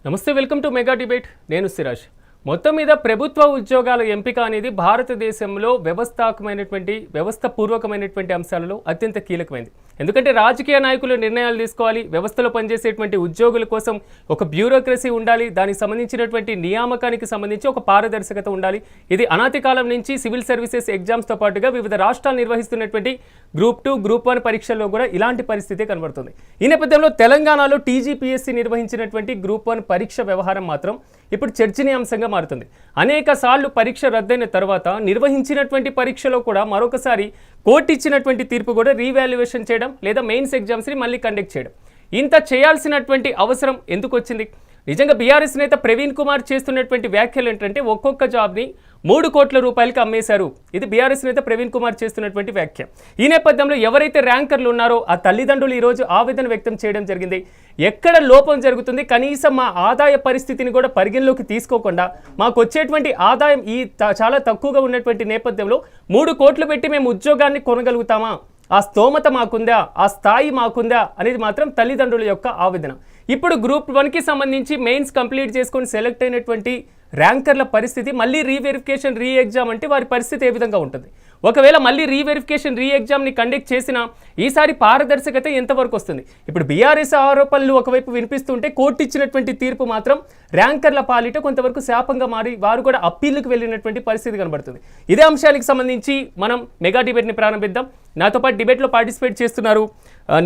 నమస్తే, welcome to mega debate. నేను సిరాజ్. మొత్తం మీద ప్రభుత్వ ఉద్యోగాల ఎంపిక అనేది భారతదేశంలో వ్యవస్థపూర్వకమైనటువంటి అంశాలలో అత్యంత కీలకమైనది. ఎందుకంటే రాజకీయ నాయకులు నిర్ణయాలు తీసుకోవాలి, వ్యవస్థలో పనిచేసేటువంటి ఉద్యోగుల కోసం ఒక బ్యూరోక్రసీ ఉండాలి, దానికి సంబంధించినటువంటి నియామకానికి సంబంధించి ఒక పారదర్శకత ఉండాలి. ఇది అనాది కాలం నుంచి సివిల్ సర్వీసెస్ ఎగ్జామ్స్తో పాటుగా వివిధ రాష్ట్రాలు నిర్వహిస్తున్నటువంటి గ్రూప్ 2, గ్రూప్ 1 పరీక్షల్లో కూడా ఇలాంటి పరిస్థితే కనబడుతుంది. ఈ నేపథ్యంలో తెలంగాణలో టీజీపీఎస్సీ నిర్వహించినటువంటి గ్రూప్ 1 పరీక్ష వ్యవహారం మాత్రం ఇప్పుడు చర్చనీయాంశంగా మారుతుంది. అనేక సార్లు పరీక్ష రద్దయిన తర్వాత నిర్వహించినటువంటి పరీక్షలో కూడా మరొకసారి కోర్టు ఇచ్చినటువంటి తీర్పు కూడా రీవాల్యుయేషన్ చేయడం లేదా మెయిన్స్ ఎగ్జామ్స్ని మళ్ళీ కండక్ట్ చేయడం, ఇంత చేయాల్సినటువంటి అవసరం ఎందుకు వచ్చింది? నిజంగా బీఆర్ఎస్ నేత ప్రవీణ్ కుమార్ చేస్తున్నటువంటి వ్యాఖ్యలు ఏంటంటే ఒక్కొక్క జాబ్ని 3 కోట్ల రూపాయలకి అమ్మేశారు. ఇది బీఆర్ఎస్ నేత ప్రవీణ్ కుమార్ చేస్తున్నటువంటి వ్యాఖ్య. ఈ నేపథ్యంలో ఎవరైతే ర్యాంకర్లు ఉన్నారో ఆ తల్లిదండ్రులు ఈరోజు ఆవేదన వ్యక్తం చేయడం జరిగింది. ఎక్కడ లోపం జరుగుతుంది, కనీసం మా ఆదాయ పరిస్థితిని కూడా పరిగణలోకి తీసుకోకుండా మాకు వచ్చేటువంటి ఆదాయం చాలా తక్కువగా ఉన్నటువంటి నేపథ్యంలో 3 కోట్లు పెట్టి మేము ఉద్యోగాన్ని కొనగలుగుతామా, ఆ స్తోమత మాకుందా, ఆ స్థాయి మాకుందా అనేది మాత్రం తల్లిదండ్రుల యొక్క ఆవేదన. ఇప్పుడు గ్రూప్ 1కి సంబంధించి మెయిన్స్ కంప్లీట్ చేసుకొని సెలెక్ట్ అయినటువంటి ర్యాంకర్ల పరిస్థితి మళ్ళీ రీవెరిఫికేషన్ ఎగ్జామ్ అంటే వారి పరిస్థితి ఏ విధంగా ఉంటుంది? ఒకవేళ మళ్ళీ రీవెరిఫికేషన్ ఎగ్జామ్ని కండక్ట్ చేసినా ఈసారి పారదర్శకత ఎంతవరకు వస్తుంది? ఇప్పుడు బీఆర్ఎస్ ఆరోపణలు ఒకవైపు వినిపిస్తుంటే కోర్టు ఇచ్చినటువంటి తీర్పు మాత్రం ర్యాంకర్ల పాలిట కొంతవరకు శాపంగా మారి వారు కూడా అప్పీల్కి వెళ్ళినటువంటి పరిస్థితి కనబడుతుంది. ఇదే అంశానికి సంబంధించి మనం మెగా డిబేట్ని ప్రారంభిద్దాం. నాతో పాటు డిబేట్లో పార్టిసిపేట్ చేస్తున్నారు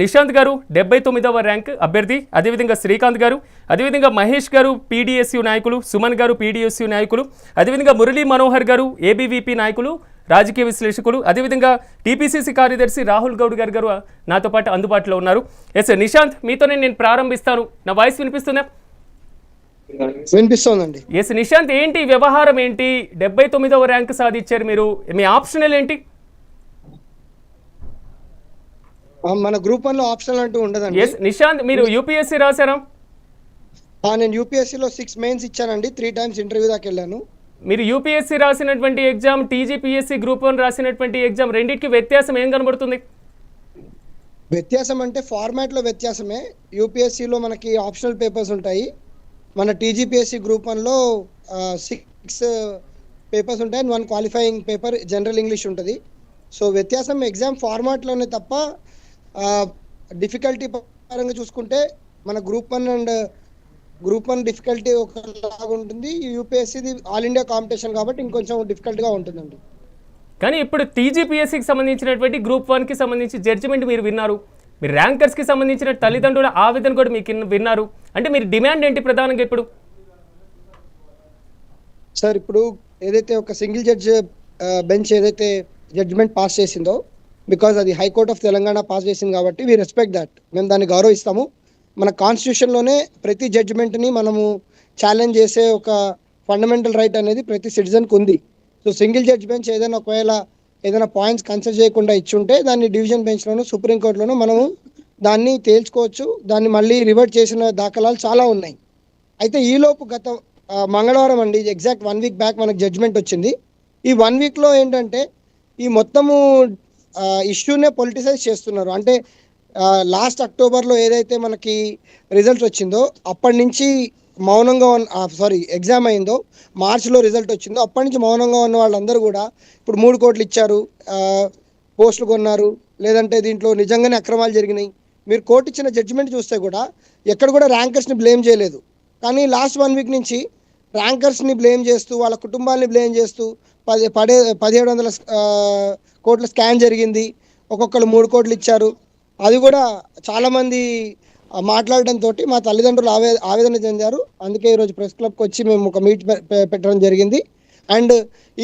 నిశాంత్ గారు, 79వ ర్యాంక్ అభ్యర్థి, అదేవిధంగా శ్రీకాంత్ గారు, అదేవిధంగా మహేష్ గారు పీడీఎస్యూ నాయకులు, సుమన్ గారు పీడీఎస్యూ నాయకులు, అదేవిధంగా మురళీ మనోహర్ గారు ఏబీవీపీ నాయకులు, రాజకీయ విశ్లేషకులు, అదేవిధంగా టీపీసీసీ కార్యదర్శి రాహుల్ గౌడ్ గారు నాతో పాటు అందుబాటులో ఉన్నారు. ఎస్ నిశాంత్, మీతోనే నేను ప్రారంభిస్తాను. నా వాయిస్ వినిపిస్తుందా? వినిపిస్తోందండి. ఎస్ నిశాంత్, ఏంటి వ్యవహారం ఏంటి? 79వ ర్యాంక్ సాధించారు మీరు, మీ ఆప్షనల్ ఏంటి? మన గ్రూప్ 1 లో ఆప్షనల్ అంటూ ఉండదండి. ఎస్ నిశాంత్, మీరు యూపీఎస్సీ రాశారా? నేను యూపీఎస్సీలో 6 మెయిన్స్ ఇచ్చానండి. 3 టైమ్స్ ఇంటర్వ్యూ దాకా వెళ్ళాను. మీరు యూపీఎస్సీ రాసినటువంటి ఎగ్జామ్, టీజీపీఎస్సీ గ్రూప్ 1 రాసినటువంటి ఎగ్జామ్, రెండింటికి వ్యత్యాసం ఏం కనబడుతుంది? వ్యత్యాసం అంటే ఫార్మాట్లో వ్యత్యాసమే. యూపీఎస్సీలో మనకి ఆప్షనల్ పేపర్స్ ఉంటాయి. మన టీజీపీఎస్సీ గ్రూప్ 1లో 6 పేపర్స్ ఉంటాయి. 1 క్వాలిఫైయింగ్ పేపర్ జనరల్ ఇంగ్లీష్ ఉంటుంది. సో వ్యత్యాసం ఎగ్జామ్ ఫార్మాట్లోనే తప్ప డిఫికల్టీ పరంగా చూసుకుంటే మన గ్రూప్ 1 అండ్ గ్రూప్ 1 డిఫికల్టీ ఒకలాగా ఉంటుంది. యూపీఎస్సీది ఆల్ ఇండియా కాంపిటీషన్ కాబట్టి ఇంకొంచెం డిఫికల్ట్గా ఉంటుందండి. కానీ ఇప్పుడు టీజీపీఎస్సీకి సంబంధించినటువంటి గ్రూప్ 1కి సంబంధించి జడ్జిమెంట్ మీరు విన్నారు, మీరు ర్యాంకర్స్కి సంబంధించిన తల్లిదండ్రుల ఆవేదన కూడా మీకు విన్నారు. అంటే మీరు డిమాండ్ ఏంటి ప్రధానంగా ఇప్పుడు? సార్, ఇప్పుడు ఏదైతే ఒక సింగిల్ జడ్జ్ బెంచ్ ఏదైతే జడ్జిమెంట్ పాస్ చేసిందో, బికాజ్ అది హైకోర్ట్ ఆఫ్ తెలంగాణ పాస్ చేసింది కాబట్టి వీ రెస్పెక్ట్ దట్. మేము దాన్ని గౌరవిస్తాము. మన కాన్స్టిట్యూషన్లోనే ప్రతి జడ్జిమెంట్ని మనము ఛాలెంజ్ చేసే ఒక ఫండమెంటల్ రైట్ అనేది ప్రతి సిటిజన్కి ఉంది. సో సింగిల్ జడ్జ్ బెంచ్ ఏదైనా పాయింట్స్ కన్సిడర్ చేయకుండా ఇచ్చుంటే దాన్ని డివిజన్ బెంచ్లోనూ సుప్రీంకోర్టులోనూ మనము దాన్ని తేల్చుకోవచ్చు. దాన్ని మళ్ళీ రివర్ట్ చేసిన దాఖలాలు చాలా ఉన్నాయి. అయితే ఈలోపు గత మంగళవారం అండి, ఎగ్జాక్ట్ 1 వీక్ బ్యాక్ మనకు జడ్జిమెంట్ వచ్చింది. ఈ 1 వీక్లో ఏంటంటే ఈ మొత్తము ఇష్యూనే పొలిటిసైజ్ చేస్తున్నారు. అంటే లాస్ట్ అక్టోబర్లో ఏదైతే మనకి రిజల్ట్ వచ్చిందో అప్పటి నుంచి మౌనంగా ఎగ్జామ్ అయిందో, మార్చిలో రిజల్ట్ వచ్చిందో అప్పటి నుంచి మౌనంగా ఉన్న వాళ్ళందరూ కూడా ఇప్పుడు 3 కోట్లు ఇచ్చారు, పోస్టులు కొన్నారు, లేదంటే దీంట్లో నిజంగానే అక్రమాలు జరిగినాయి. మీరు కోర్టు ఇచ్చిన జడ్జిమెంట్ చూస్తే కూడా ఎక్కడ కూడా ర్యాంకర్స్ని బ్లేమ్ చేయలేదు. కానీ లాస్ట్ 1 వీక్ నుంచి ర్యాంకర్స్ని బ్లేమ్ చేస్తూ, వాళ్ళ కుటుంబాలని బ్లేమ్ చేస్తూ 1700 కోట్ల స్కామ్ జరిగింది, ఒక్కొక్కరు 3 కోట్లు ఇచ్చారు. అది కూడా చాలామంది మాట్లాడడంతో మా తల్లిదండ్రులు ఆవేదన చెందారు. అందుకే ఈరోజు ప్రెస్ క్లబ్కి వచ్చి మేము ఒక మీట్ పెట్టడం జరిగింది. అండ్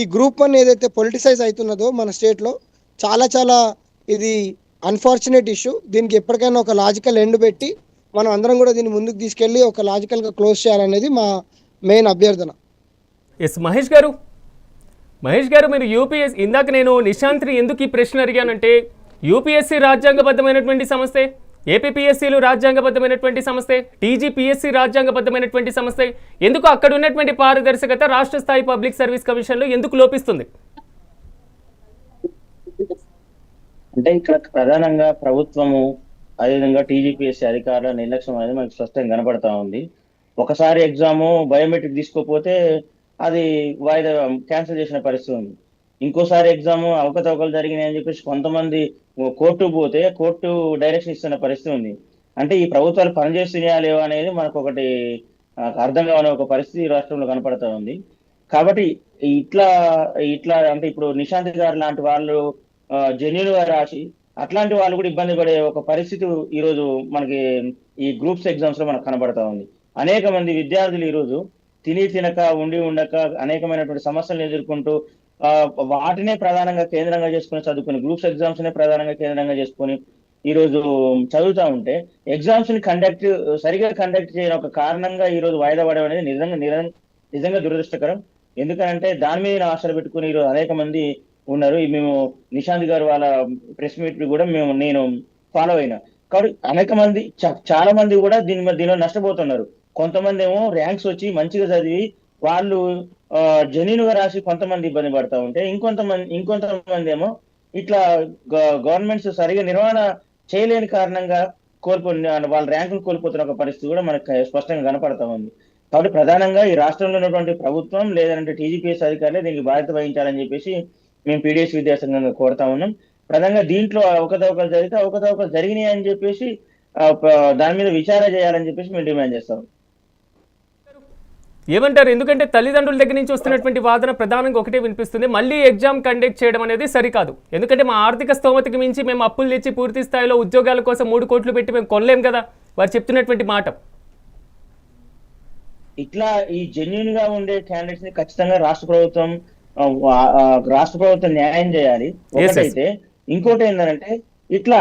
ఈ గ్రూప్ 1 ఏదైతే పొలిటిసైజ్ అవుతున్నదో మన స్టేట్లో చాలా ఇది అన్ఫార్చునేట్ ఇష్యూ. దీనికి ఎప్పటికైనా ఒక లాజికల్ ఎండ్ పెట్టి మనం అందరం కూడా దీన్ని ముందుకు తీసుకెళ్ళి ఒక లాజికల్గా క్లోజ్ చేయాలనేది మా మెయిన్ అభ్యర్థన. ఎస్ మహేష్ గారు, మీరు యూపీఎస్, ఇందాక నేను నిశాంత్ని ఎందుకు ఈ ప్రశ్న అడిగానంటే, యూపీఎస్సీ రాజ్యాంగబద్ధమైనటువంటి సంస్థే, ఏపీపీఎస్సీలు రాజ్యాంగబద్ధమైనటువంటి సంస్థే, టీజీపీఎస్సీ రాజ్యాంగబద్ధమైనటువంటి సంస్థే. ఎందుకు అక్కడ ఉన్నటువంటి పారదర్శకత రాష్ట్ర స్థాయి పబ్లిక్ సర్వీస్ కమిషన్లో ఎందుకు లోపిస్తుంది? అంటే ఇక్కడ ప్రధానంగా ప్రభుత్వము, అదేవిధంగా టీజీపీఎస్సీ అధికారుల నిర్లక్ష్యం అనేది మనకు స్పష్టంగా కనబడతా ఉంది. ఒకసారి ఎగ్జామ్ బయోమెట్రిక్ తీసుకోకపోతే అది వాయిదా క్యాన్సిల్ చేసిన పరిస్థితి ఉంది. ఇంకోసారి ఎగ్జామ్ అవకతవకలు జరిగినాయి అని చెప్పేసి కొంతమంది కోర్టు పోతే కోర్టు డైరెక్షన్ ఇస్తున్న పరిస్థితి ఉంది. అంటే ఈ ప్రభుత్వాలు పనిచేస్తున్నాయా లేవా అనేది మనకు ఒకటి అర్థం కాని ఒక పరిస్థితి ఈ రాష్ట్రంలో కనపడతా ఉంది. కాబట్టి ఇట్లా ఇట్లా అంటే ఇప్పుడు నిశాంత్ గారు లాంటి వాళ్ళు జెన్యున్ గా రాసి అట్లాంటి వాళ్ళు కూడా ఇబ్బంది పడే ఒక పరిస్థితి ఈ రోజు మనకి ఈ గ్రూప్స్ ఎగ్జామ్స్ లో మనకు కనబడతా ఉంది. అనేక మంది విద్యార్థులు ఈ రోజు తిని తినక ఉండి ఉండక అనేకమైనటువంటి సమస్యలను ఎదుర్కొంటూ వాటినే ప్రధానంగా కేంద్రంగా చేసుకుని చదువుకుని గ్రూప్స్ ఎగ్జామ్స్ నే ప్రధానంగా కేంద్రంగా చేసుకుని ఈ రోజు చదువుతా ఉంటే ఎగ్జామ్స్ ని సరిగా కండక్ట్ చేయని ఒక కారణంగా ఈ రోజు వాయిదా పడడం అనేది నిజంగా దురదృష్టకరం. ఎందుకంటే దాని మీద ఆశలు పెట్టుకుని ఈరోజు అనేక మంది ఉన్నారు. మేము నిశాంత్ గారు వాళ్ళ ప్రెస్ మీట్ కూడా నేను ఫాలో అయినా. కాబట్టి అనేక మంది చాలా మంది కూడా దీనిలో నష్టపోతున్నారు. కొంతమంది ఏమో ర్యాంక్స్ వచ్చి మంచిగా చదివి వాళ్ళు జెన్యూన్ గా రాసి కొంతమంది ఇబ్బంది పడతా ఉంటే ఇంకొంతమంది ఏమో ఇట్లా గవర్నమెంట్స్ సరిగా నిర్వహణ చేయలేని కారణంగా వాళ్ళ ర్యాంకులు కోల్పోతున్న ఒక పరిస్థితి కూడా మనకు స్పష్టంగా కనపడతా ఉంది. కాబట్టి ప్రధానంగా ఈ రాష్ట్రంలో ఉన్నటువంటి ప్రభుత్వం లేదంటే టీజీపీఎస్ అధికారులే దీనికి బాధ్యత వహించాలని చెప్పేసి మేము పీడిఎస్ విద్యాసంఘంగా కోరుతా ఉన్నాం. ప్రధానంగా దీంట్లో అవకతవకలు జరిగినాయి అని చెప్పేసి దాని మీద విచారణ చేయాలని చెప్పేసి మేము డిమాండ్ చేస్తాం. ఏమంటారు? ఎందుకంటే తల్లిదండ్రుల దగ్గర నుంచి వస్తున్నటువంటి వాదన ప్రధానంగా ఒకటే వినిపిస్తుంది, మళ్ళీ ఎగ్జామ్ కండక్ట్ చేయడం అనేది సరికాదు. ఎందుకంటే మా ఆర్థిక స్తోమతకి మించి మేము అప్పులు తెచ్చి పూర్తి స్థాయిలో ఉద్యోగాల కోసం 3 కోట్లు పెట్టి మేము కొనలేం కదా వారు చెప్తున్నటువంటి మాట. ఇట్లా ఈ జెన్యున్ గా ఉండే క్యాండిడేట్స్ ని ఖచ్చితంగా రాష్ట్ర ప్రభుత్వం న్యాయం చేయాలి ఒకటైతే. ఇంకోటి ఏంటంటే ఇట్లా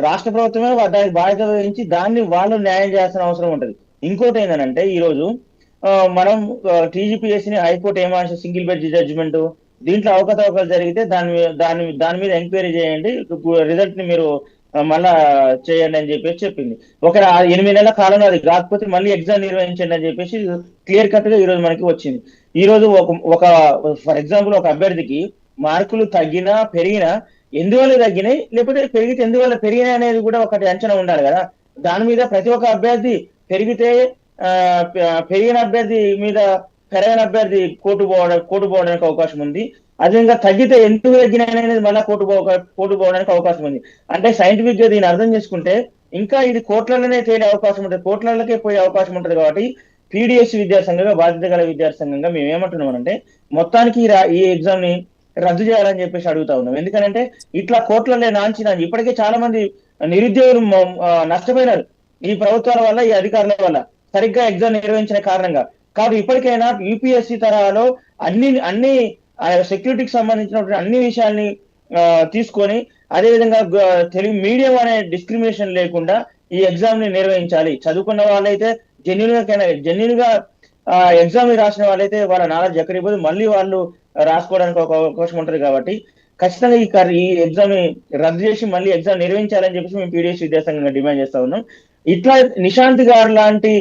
రాష్ట్ర ప్రభుత్వమే దానికి బాధ్యత వహించి దాన్ని వాళ్ళు న్యాయం చేయాల్సిన అవసరం ఉంటది. ఇంకోటి ఏంటంటే ఈ రోజు మనం టీజీపీఎస్ ని హైకోర్టు ఏమాల్సిన సింగిల్ బెంచ్ జడ్జిమెంట్ దీంట్లో అవకతవకలు జరిగితే దాని మీద ఎంక్వైరీ చేయండి, రిజల్ట్ ని మీరు మళ్ళా చేయండి అని చెప్పేసి చెప్పింది. ఒక 8 నెలల కాలంలో అది కాకపోతే మళ్ళీ ఎగ్జామ్ నిర్వహించండి అని చెప్పేసి క్లియర్ కట్ గా ఈ రోజు మనకి వచ్చింది. ఈ రోజు ఒక ఫర్ ఎగ్జాంపుల్ ఒక అభ్యర్థికి మార్కులు తగ్గినా పెరిగినా ఎందువల్ల తగ్గినాయి లేకపోతే పెరిగితే ఎందువల్ల పెరిగినాయి అనేది కూడా ఒకటి అంచనా ఉండాలి కదా. దాని మీద ప్రతి ఒక్క అభ్యర్థి పెరిగిన అభ్యర్థి మీద పెరగని అభ్యర్థి కోర్టు పోవడానికి అవకాశం ఉంది. అదేవిధంగా తగ్గితే ఎందుకు తగ్గినాయి అనేది మళ్ళీ కోర్టు పోవడానికి అవకాశం ఉంది. అంటే సైంటిఫిక్ గా దీన్ని అర్థం చేసుకుంటే ఇంకా ఇది కోర్టులలోనే తేలే అవకాశం ఉంటుంది, కోర్టులకే పోయే అవకాశం ఉంటుంది. కాబట్టి పీడిఎస్ విద్యాసంఘంగా బాధ్యత గల విద్యాసంఘంగా మేము ఏమంటున్నామంటే మొత్తానికి ఈ ఎగ్జామ్ ని రద్దు చేయాలని చెప్పేసి అడుగుతా ఉన్నాం. ఎందుకంటే ఇట్లా కోర్టులలో నాంచిన ఇప్పటికే చాలా మంది నిరుద్యోగులు నష్టపోయినారు ఈ ప్రభుత్వాల వల్ల, ఈ అధికారుల వల్ల సరిగ్గా ఎగ్జామ్ నిర్వహించిన కారణంగా. కాబట్టి ఇప్పటికైనా యూపీఎస్సీ తరహాలో అన్ని సెక్యూరిటీకి సంబంధించినటువంటి అన్ని విషయాల్ని తీసుకొని అదేవిధంగా తెలుగు మీడియం అనే డిస్క్రిమినేషన్ లేకుండా ఈ ఎగ్జామ్ ని నిర్వహించాలి. చదువుకున్న వాళ్ళైతే జెన్యున్ గా ఎగ్జామ్ ని రాసిన వాళ్ళైతే వాళ్ళ నాలెడ్జ్ ఎక్కడికి పోదు, మళ్ళీ వాళ్ళు రాసుకోవడానికి ఒక అవకాశం ఉంటుంది. కాబట్టి ఖచ్చితంగా ఈ ఎగ్జామ్ ని రద్దు చేసి మళ్ళీ ఎగ్జామ్ నిర్వహించాలని చెప్పేసి మేము పీడిఎస్ విద్యాసంఘంగా డిమాండ్ చేస్తా ఉన్నాం. ఇట్లా నిశాంత్ గారు లాంటి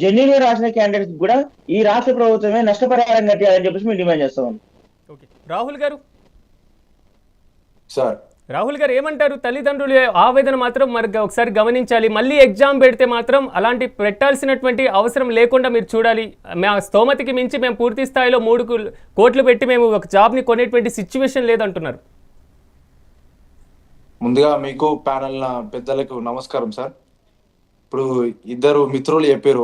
జెన్యున్ గా రాసిన క్యాండిడేట్స్ కూడా ఈ రాష్ట్ర ప్రభుత్వమే నష్టపరిహారం కట్టాలని చెప్పేసి మేము డిమాండ్ చేస్తా ఉన్నాం. రాహుల్ గారు ఏమంటారు? తల్లిదండ్రుల ఆవేదన మాత్రం మరి ఒకసారి గమనించాలి. మళ్ళీ ఎగ్జామ్ పెడితే మాత్రం అలాంటి పెట్టాల్సినటువంటి అవసరం లేకుండా మీరు చూడాలి. మా స్తోమతికి మించి మేము పూర్తి స్థాయిలో 3 కోట్లు పెట్టి మేము ఒక జాబ్ని కొనేటువంటి సిచ్యువేషన్ లేదంటున్నారు. ముందుగా మీకు ప్యానల్ పెద్దలకు నమస్కారం సార్. ఇప్పుడు ఇద్దరు మిత్రులు చెప్పారు,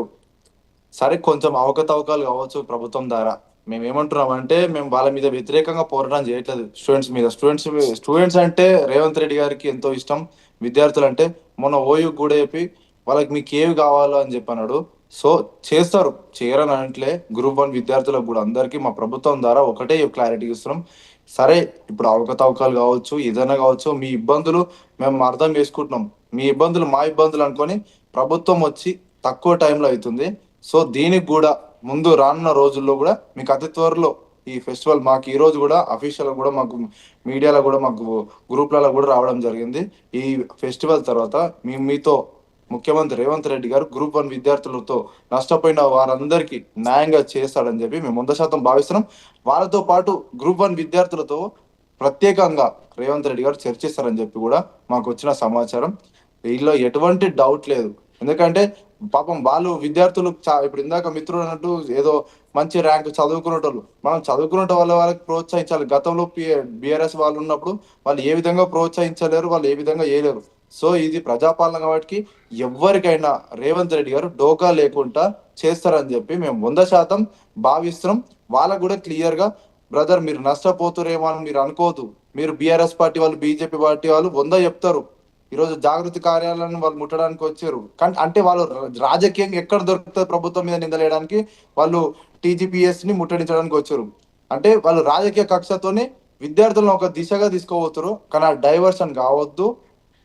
సరే కొంచెం అవకతవకలు కావచ్చు ప్రభుత్వం ద్వారా. మేము ఏమంటున్నామంటే మేము వాళ్ళ మీద వ్యతిరేకంగా పోరాటం చేయట్లేదు, స్టూడెంట్స్ మీద. స్టూడెంట్స్ అంటే రేవంత్ రెడ్డి గారికి ఎంతో ఇష్టం, విద్యార్థులు అంటే మొన్న ఓయూ కూడా చెప్పి వాళ్ళకి మీకు ఏవి కావాలో అని చెప్పన్నాడు. సో చేస్తారు, చేయరని అనట్లే. గ్రూప్ 1 విద్యార్థులకు కూడా అందరికీ మా ప్రభుత్వం ద్వారా ఒకటే క్లారిటీ ఇస్తున్నాం. సరే ఇప్పుడు అవకతవకలు కావచ్చు ఏదైనా కావచ్చు, మీ ఇబ్బందులు మేము అర్థం చేసుకుంటున్నాం, మీ ఇబ్బందులు మా ఇబ్బందులు అనుకొని ప్రభుత్వం వచ్చి తక్కువ టైంలో అవుతుంది. సో దీనికి కూడా ముందు రానున్న రోజుల్లో కూడా మీకు అతి త్వరలో ఈ ఫెస్టివల్ మాకు ఈ రోజు కూడా అఫీషియల్ కూడా మాకు మీడియాలో కూడా మాకు గ్రూప్లలో కూడా రావడం జరిగింది. ఈ ఫెస్టివల్ తర్వాత మీతో ముఖ్యమంత్రి రేవంత్ రెడ్డి గారు గ్రూప్ 1 విద్యార్థులతో నష్టపోయిన వారందరికీ న్యాయంగా చేస్తాడని చెప్పి మేము 100% భావిస్తున్నాం. వాళ్ళతో పాటు గ్రూప్ 1 విద్యార్థులతో ప్రత్యేకంగా రేవంత్ రెడ్డి గారు చర్చిస్తారని చెప్పి కూడా మాకు వచ్చిన సమాచారం. వీళ్ళలో ఎటువంటి డౌట్ లేదు. ఎందుకంటే పాపం వాళ్ళు విద్యార్థులు ఇప్పుడు ఇందాక మిత్రుడు అన్నట్టు ఏదో మంచి ర్యాంక్ చదువుకునేటోళ్ళు, మనం చదువుకునే వాళ్ళకి ప్రోత్సహించాలి. గతంలో బిఆర్ఎస్ వాళ్ళు ఉన్నప్పుడు వాళ్ళు ఏ విధంగా ప్రోత్సహించలేరు, వాళ్ళు ఏ విధంగా చేయలేరు. సో ఇది ప్రజాపాలన కాబట్టి ఎవరికైనా రేవంత్ రెడ్డి గారు డోకా లేకుండా చేస్తారని చెప్పి మేము 100% భావిస్తున్నాం. వాళ్ళకు కూడా క్లియర్ గా బ్రదర్ మీరు నష్టపోతురేమో అని మీరు అనుకోవద్దు. మీరు బీఆర్ఎస్ పార్టీ వాళ్ళు, బీజేపీ పార్టీ వాళ్ళు 100 చెప్తారు. ఈరోజు జాగృతి కార్యాలయాన్ని వాళ్ళు ముట్టడానికి వచ్చారు. కానీ అంటే వాళ్ళు రాజకీయంగా ఎక్కడ దొరుకుతుంది ప్రభుత్వం మీద నిందలేయడానికి, వాళ్ళు టీజీపీఎస్ ని ముట్టడించడానికి వచ్చారు. అంటే వాళ్ళు రాజకీయ కక్షతోనే విద్యార్థులను ఒక దిశగా తీసుకోబోతున్నారు. కానీ ఆ డైవర్షన్ కావద్దు.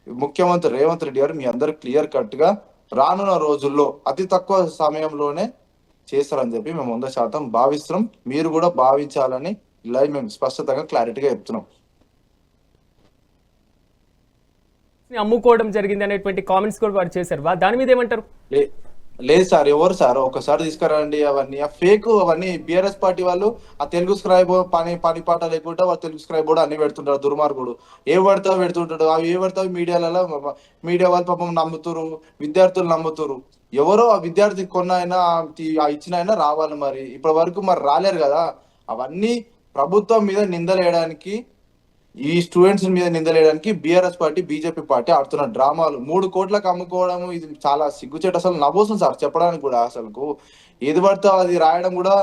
ముఖ్యమంత్రి రేవంత్ రెడ్డి గారు మీ అందరు క్లియర్ కట్ గా రానున్న రోజుల్లో అతి తక్కువ సమయంలోనే చేస్తారని చెప్పి మేము 100% భావిస్తున్నాం. మీరు కూడా భావించాలని ఇలా మేము స్పష్టంగా క్లారిటీగా చెప్తున్నాం. అమ్ముకోవడం జరిగింది అనేటువంటి కామెంట్స్ కూడా వారు చేశారు. దాని మీద ఏమంటారు? లేదు సార్, ఎవరు సార్ ఒకసారి తీసుకురండి అవన్నీ ఫేక్. అవన్నీ బిఆర్ఎస్ పార్టీ వాళ్ళు ఆ తెలుగు స్క్రైబ్ పని పాట లేకుండా వాళ్ళు తెలుగు స్క్రైబ్ కూడా అన్ని పెడుతుంటారు. దుర్మార్గుడు ఏ పడతావు పెడుతుంటాడు. అవి ఏ పడతావు మీడియాలలో మీడియా వాళ్ళు పాపం నమ్ముతురు, విద్యార్థులు నమ్ముతురు. ఎవరో ఆ విద్యార్థి కొన్నైనా ఇచ్చిన అయినా రావాలి. మరి ఇప్పటి వరకు మరి రాలేరు కదా. అవన్నీ ప్రభుత్వం మీద నిందలేయడానికి, ఈ స్టూడెంట్స్ మీద నిందలేయడానికి బిఆర్ఎస్ పార్టీ, బీజేపీ పార్టీ ఆడుతున్న డ్రామాలు. 3 కోట్లకు అమ్ముకోవడం ఇది చాలా సిగ్గుచేట. అసలు నవ్వొస్తుంది సార్ చెప్పడానికి కూడా. అసలు ఏది పడితే అది రాయడం కూడా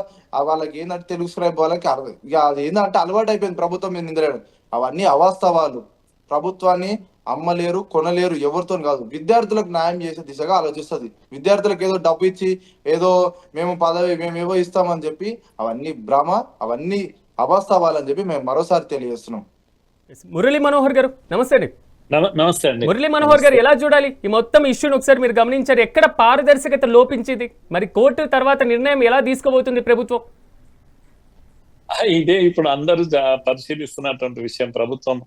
వాళ్ళకి ఏంటంటే తెలుగు స్క్రైబ్ వాళ్ళకి ఇక అది ఏంటంటే అలవాటు అయిపోయింది ప్రభుత్వం మీద నిందలేయడం. అవన్నీ అవాస్తవాలు. ప్రభుత్వాన్ని అమ్మలేరు, కొనలేరు, ఎవరితో కాదు. విద్యార్థులకు న్యాయం చేసే దిశగా ఆలోచిస్తుంది. విద్యార్థులకు ఏదో డబ్బు ఇచ్చి ఏదో మేము పదవి మేమేవో ఇస్తామని చెప్పి అవన్నీ భ్రమ, అవన్నీ అవాస్తవాలని చెప్పి మేము మరోసారి తెలియజేస్తున్నాం. మురళీ మనోహర్ గారు నమస్తే అండి. నమస్తే అండి. మురళీ మనోహర్ గారు ఎలా చూడాలి ఈ మొత్తం ఇష్యూని? ఒకసారి మీరు గమనించారు, ఎక్కడ పారదర్శకత లోపించింది? మరి కోర్టు తర్వాత నిర్ణయం ఎలా తీసుకోబోతుంది ప్రభుత్వం? ఇదే ఇప్పుడు అందరూ పరిశీలిస్తున్నటువంటి విషయం. ప్రభుత్వం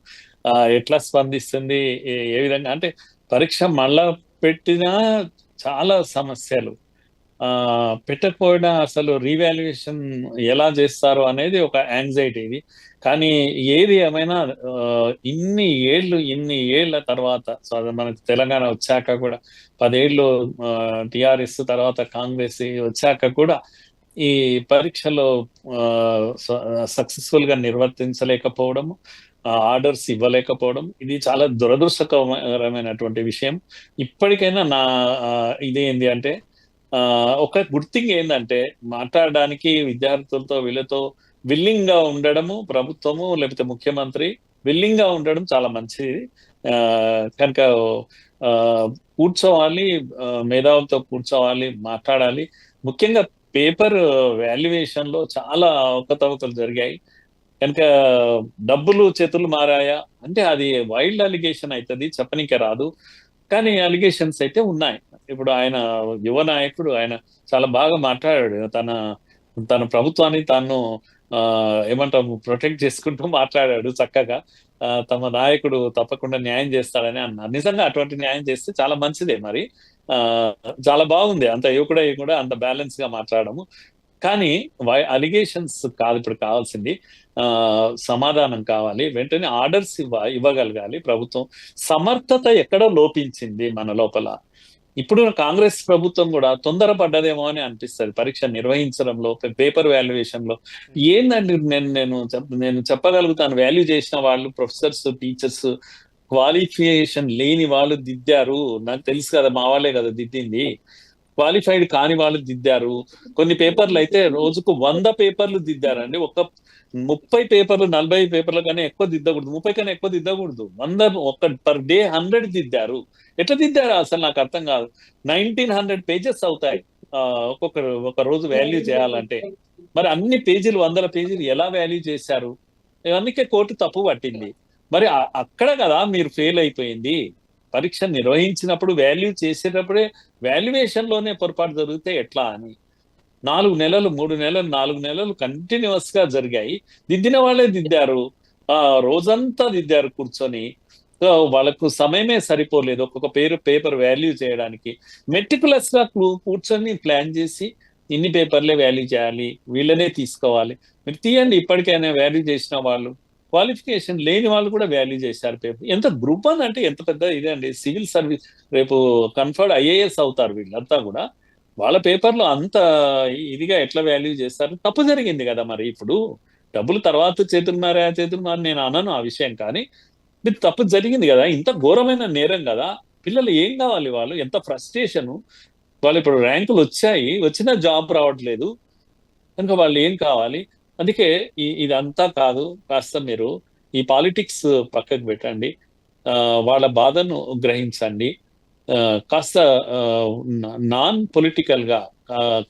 ఎట్లా స్పందిస్తుంది, ఏ విధంగా అంటే పరీక్ష మళ్ళా పెట్టినా చాలా సమస్యలు, పెట్టకపోయినా అసలు రీవాల్యుయేషన్ ఎలా చేస్తారు అనేది ఒక యాంగ్జైటీ ఇది. కానీ ఏది ఏమైనా ఇన్ని ఏళ్ల తర్వాత, సో అది మనకు తెలంగాణ వచ్చాక కూడా 10 ఏళ్ళు టిఆర్ఎస్ తర్వాత కాంగ్రెస్ వచ్చాక కూడా ఈ పరీక్షలో సక్సెస్ఫుల్ గా నిర్వర్తించలేకపోవడము, ఆర్డర్స్ ఇవ్వలేకపోవడం, ఇది చాలా దురదృష్టకరమైనటువంటి విషయం. ఇప్పటికైనా నా ఇదేంటి అంటే ఒక గుడ్ థింగ్ ఏంటంటే మాట్లాడడానికి విద్యార్థులతో వీళ్ళతో విల్లింగ్ గా ఉండడము, ప్రభుత్వము లేకపోతే ముఖ్యమంత్రి విల్లింగ్ గా ఉండడం చాలా మంచిది. కనుక కూర్చోవాలి, మేధావులతో కూర్చోవాలి, మాట్లాడాలి. ముఖ్యంగా పేపర్ వాల్యుయేషన్ లో చాలా అవకతవకలు జరిగాయి. కనుక డబ్బులు చేతులు మారాయా అంటే అది వైల్డ్ అలిగేషన్ అవుతుంది, చెప్పనీకే రాదు. కానీ అలిగేషన్స్ అయితే ఉన్నాయి. ఇప్పుడు ఆయన యువ నాయకుడు, ఆయన చాలా బాగా మాట్లాడాడు. తన ప్రభుత్వాన్ని తాను ఏమంటాము ప్రొటెక్ట్ చేసుకుంటూ మాట్లాడాడు చక్కగా. తమ నాయకుడు తప్పకుండా న్యాయం చేస్తాడని అన్నారు. నిజంగా అటువంటి న్యాయం చేస్తే చాలా మంచిదే. మరి చాలా బాగుంది. అంత యువకుడే కూడా అంత బ్యాలెన్స్ గా మాట్లాడము. కానీ అలిగేషన్స్ కాదు ఇప్పుడు కావాల్సింది, సమాధానం కావాలి. వెంటనే ఆర్డర్స్ ఇవ్వగలగాలి ప్రభుత్వం. సమర్థత ఎక్కడ లోపించింది మన లోపల. ఇప్పుడు కాంగ్రెస్ ప్రభుత్వం కూడా తొందరపడ్డదేమో అని అనిపిస్తుంది పరీక్ష నిర్వహించడంలో, పేపర్ వాల్యుయేషన్ లో. ఏందండి నేను చెప్పగలుగుతాను, వాల్యూ చేసిన వాళ్ళు ప్రొఫెసర్స్, టీచర్స్, క్వాలిఫికేషన్ లేని వాళ్ళు దిద్దారు. నాకు తెలుసు కదా, మా వాళ్ళే కదా దిద్దింది. క్వాలిఫైడ్ కాని వాళ్ళు దిద్దారు. కొన్ని పేపర్లు అయితే రోజుకు 100 పేపర్లు దిద్దారండి. 30 పేపర్లు 40 పేపర్ల కన్నా ఎక్కువ దిద్దకూడదు, 30 కన్నా ఎక్కువ దిద్దకూడదు. 100 పర్ డే 100 దిద్దారు. ఎట్లా దిద్దారు అసలు నాకు అర్థం కాదు. 1900 పేజెస్ అవుతాయి ఒక రోజు వాల్యూ చేయాలంటే. మరి అన్ని పేజీలు 100 పేజీలు ఎలా వాల్యూ చేశారు? అందుకే కోర్టు తప్పు పట్టింది. మరి అక్కడ కదా మీరు ఫెయిల్ అయిపోయింది. పరీక్ష నిర్వహించినప్పుడు వాల్యూ చేసేటప్పుడే వాల్యుయేషన్ లోనే పొరపాటు జరిగితే ఎట్లా అని 4 నెలలు 3 నెలలు 4 నెలలు కంటిన్యూస్ గా జరిగాయి. దిద్దిన వాళ్ళే దిద్దారు, రోజంతా దిద్దారు కూర్చొని. వాళ్ళకు సమయమే సరిపోలేదు ఒక్కొక్క పేపర్ వాల్యూ చేయడానికి. మెటికులస్ గా కూర్చొని ప్లాన్ చేసి ఇన్ని పేపర్లే వాల్యూ చేయాలి, వీళ్ళనే తీసుకోవాలి. మీరు తీయండి, ఇప్పటికైనా వాల్యూ చేసిన వాళ్ళు క్వాలిఫికేషన్ లేని వాళ్ళు కూడా వాల్యూ చేశారు పేపర్. ఎంత గ్రూప్ 1 అంటే ఎంత పెద్ద ఇదే అండి. సివిల్ సర్వీస్ రేపు కన్ఫర్డ్ ఐఏఎస్ అవుతారు వీళ్ళంతా కూడా. వాళ్ళ పేపర్లో అంత ఇదిగా ఎట్లా వాల్యూ చేస్తారు? తప్పు జరిగింది కదా మరి. ఇప్పుడు డబ్బులు తర్వాత చేతులు మారి నేను అనను ఆ విషయం, కానీ ఇది తప్పు జరిగింది కదా. ఇంత ఘోరమైన నేరం కదా. పిల్లలు ఏం కావాలి? వాళ్ళు ఎంత ఫ్రస్ట్రేషను. వాళ్ళు ఇప్పుడు ర్యాంకులు వచ్చాయి, వచ్చినా జాబ్ రావట్లేదు కనుక వాళ్ళు ఏం కావాలి? అందుకే ఇదంతా కాదు, కాస్త మీరు ఈ పాలిటిక్స్ పక్కకు పెట్టండి, వాళ్ళ బాధను గ్రహించండి, కాస్త నాన్ పొలిటికల్ గా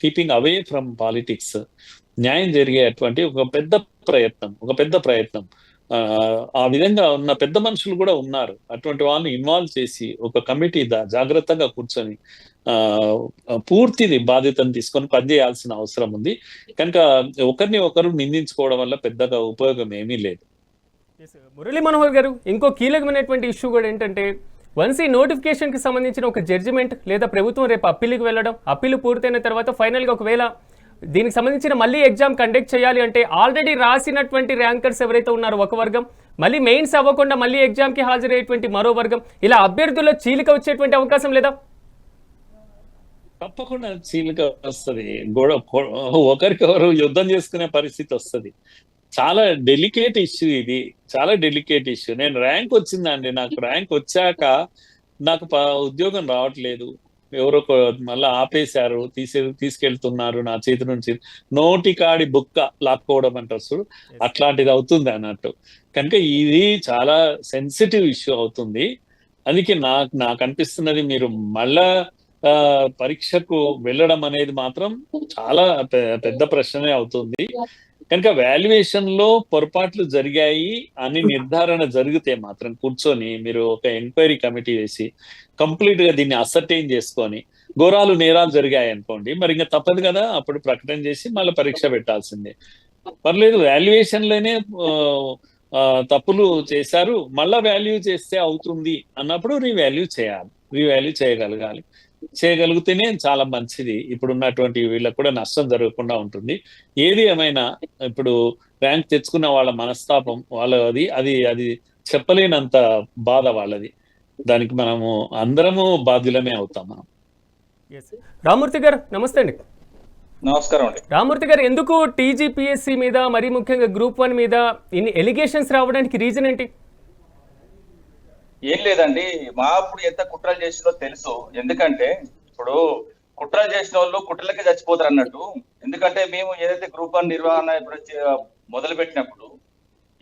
కీపింగ్ అవే ఫ్రమ్ పాలిటిక్స్ న్యాయం జరిగేటువంటి ఒక పెద్ద ప్రయత్నం ఆ విధంగా ఉన్న పెద్ద మనుషులు కూడా ఉన్నారు. అటువంటి వాళ్ళని ఇన్వాల్వ్ చేసి ఒక కమిటీ జాగ్రత్తగా కూర్చొని పూర్తిది బాధ్యతను తీసుకొని పనిచేయాల్సిన అవసరం ఉంది. కనుక ఒకరిని ఒకరు నిందించుకోవడం వల్ల పెద్దగా ఉపయోగం ఏమీ లేదు. మురళీ మనోహర్ గారు, ఇంకో కీలకమైనటువంటి ఇష్యూ కూడా ఏంటంటే, వన్స్ ఈ నోటిఫికేషన్కి సంబంధించిన ఒక జడ్జిమెంట్ లేదా ప్రభుత్వం రేపు అప్పీల్కి వెళ్ళడం, అప్పీల్ పూర్తయిన తర్వాత ఫైనల్గా ఒకవేళ దీనికి సంబంధించిన మళ్ళీ ఎగ్జామ్ కండక్ట్ చేయాలి అంటే ఆల్రెడీ రాసినటువంటి ర్యాంకర్స్ ఎవరైతే ఉన్నారో ఒక వర్గం, మళ్ళీ మెయిన్స్ అవ్వకుండా మళ్ళీ ఎగ్జామ్కి హాజరయ్యేటువంటి మరో వర్గం, ఇలా అభ్యర్థుల్లో చీలిక వచ్చేటువంటి అవకాశం లేదా? తప్పకుండా చీలిక వస్తుంది. ఒకరికొకరు యుద్ధం చేసుకునే పరిస్థితి వస్తుంది. చాలా డెలికేట్ ఇష్యూ ఇది, చాలా డెలికేట్ ఇష్యూ. నేను ర్యాంక్ వచ్చిందండి, నాకు ర్యాంక్ వచ్చాక నాకు ఉద్యోగం రావట్లేదు, ఎవరో మళ్ళీ ఆపేశారు, తీసుకెళ్తున్నారు నా చేతి నుంచి, నోటికాడి బుక్క లాక్కోవడం అంటారు చూడు, అట్లాంటిది అవుతుంది అన్నట్టు. కనుక ఇది చాలా సెన్సిటివ్ ఇష్యూ అవుతుంది. అందుకే నాకు అనిపిస్తున్నది, మీరు మళ్ళా పరీక్షకు వెళ్ళడం అనేది మాత్రం చాలా పెద్ద ప్రశ్నే అవుతుంది. కనుక వాల్యుయేషన్ లో పొరపాట్లు జరిగాయి అని నిర్ధారణ జరిగితే మాత్రం కూర్చొని మీరు ఒక ఎంక్వైరీ కమిటీ వేసి కంప్లీట్ గా దీన్ని అసర్టైన్ చేసుకొని, ఘోరాలు నేరాలు జరిగాయి అనుకోండి, మరి ఇంకా తప్పదు కదా, అప్పుడు ప్రకటన చేసి మళ్ళీ పరీక్ష పెట్టాల్సిందే. పర్లేదు, వాల్యుయేషన్ లోనే తప్పులు చేశారు, మళ్ళా వాల్యూ చేస్తే అవుతుంది అన్నప్పుడు రీవాల్యూ చేయగలిగితేనే చాలా మంచిది. ఇప్పుడు ఉన్నటువంటి వీళ్ళకు కూడా నష్టం జరగకుండా ఉంటుంది. ఏది ఏమైనా ఇప్పుడు ర్యాంక్ తెచ్చుకున్న వాళ్ళ మనస్తాపం వాళ్ళది, అది చెప్పలేనంత బాధ వాళ్ళది. దానికి మనము అందరము బాధ్యులమే అవుతాం మనం. రామూర్తి గారు నమస్తే అండి. నమస్కారం అండి. రామూర్తి గారు, ఎందుకు టీజీపీఎస్సీ మీద, మరీ ముఖ్యంగా గ్రూప్ 1 మీద ఇన్ని ఎలిగేషన్స్ రావడానికి రీజన్ ఏంటి? ఏం లేదండి, మా అప్పుడు ఎంత కుట్రలు చేసిందో తెలుసు. ఎందుకంటే ఇప్పుడు కుట్రలు చేసిన వాళ్ళు కుట్రలకే చచ్చిపోతారు అన్నట్టు. ఎందుకంటే మేము ఏదైతే గ్రూప్ 1 నిర్వహణ ఇప్పుడు మొదలు పెట్టినప్పుడు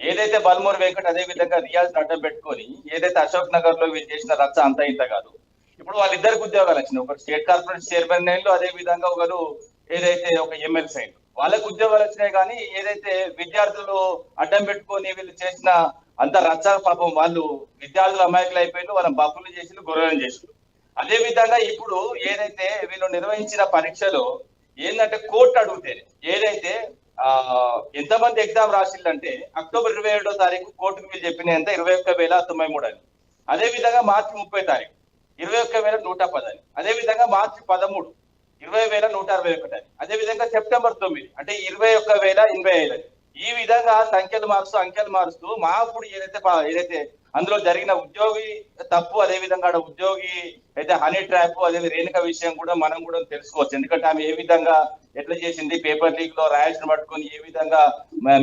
ఏదైతే బల్మూరి వెంకట్ అదే విధంగా రియాజ్ అడ్డం పెట్టుకొని ఏదైతే అశోక్ నగర్ లో వీళ్ళు చేసిన రచ్చ అంతా ఇంత కాదు. ఇప్పుడు వాళ్ళిద్దరికి ఉద్యోగాలు వచ్చినాయి. ఒకరు స్టేట్ కార్పొరేషన్ చైర్మన్ అయినలు, అదే విధంగా ఒకరు ఏదైతే ఒక ఎమ్మెల్సీ అయిన వాళ్ళకి ఉద్యోగాలు వచ్చినాయి. కానీ ఏదైతే విద్యార్థులు అడ్డం పెట్టుకొని వీళ్ళు చేసిన అంత రచ్చ, పాపం వాళ్ళు విద్యార్థులు అమాయకులు అయిపోయిన, వాళ్ళ బప్పులు చేసి గొర్రెలను చేసి. అదే విధంగా ఇప్పుడు ఏదైతే వీళ్ళు నిర్వహించిన పరీక్షలో ఏంటంటే కోర్టు అడుగుతేనే ఏదైతే ఎంతమంది ఎగ్జామ్ రాసిందంటే అక్టోబర్ 27వ తారీఖు కోర్టుకు వీళ్ళు చెప్పినంత 21,093 అని, అదే విధంగా మార్చి 30 తారీఖు 21,110 అని, అదే విధంగా మార్చి 13 20,161 అని, అదే విధంగా సెప్టెంబర్ 9 అంటే 21,085 అని. ఈ విధంగా అంకెలు మారుస్తూ మా అప్పుడు ఏదైతే అందులో జరిగిన ఉద్యోగి తప్పు, అదే విధంగా ఉద్యోగి అయితే హనీ ట్రాప్, అదే రేణుక విషయం కూడా మనం కూడా తెలుసుకోవచ్చు. ఎందుకంటే ఆమె ఏ విధంగా ఎట్లా చేసింది, పేపర్ లీక్ లో రాయాల్సిన పట్టుకొని ఏ విధంగా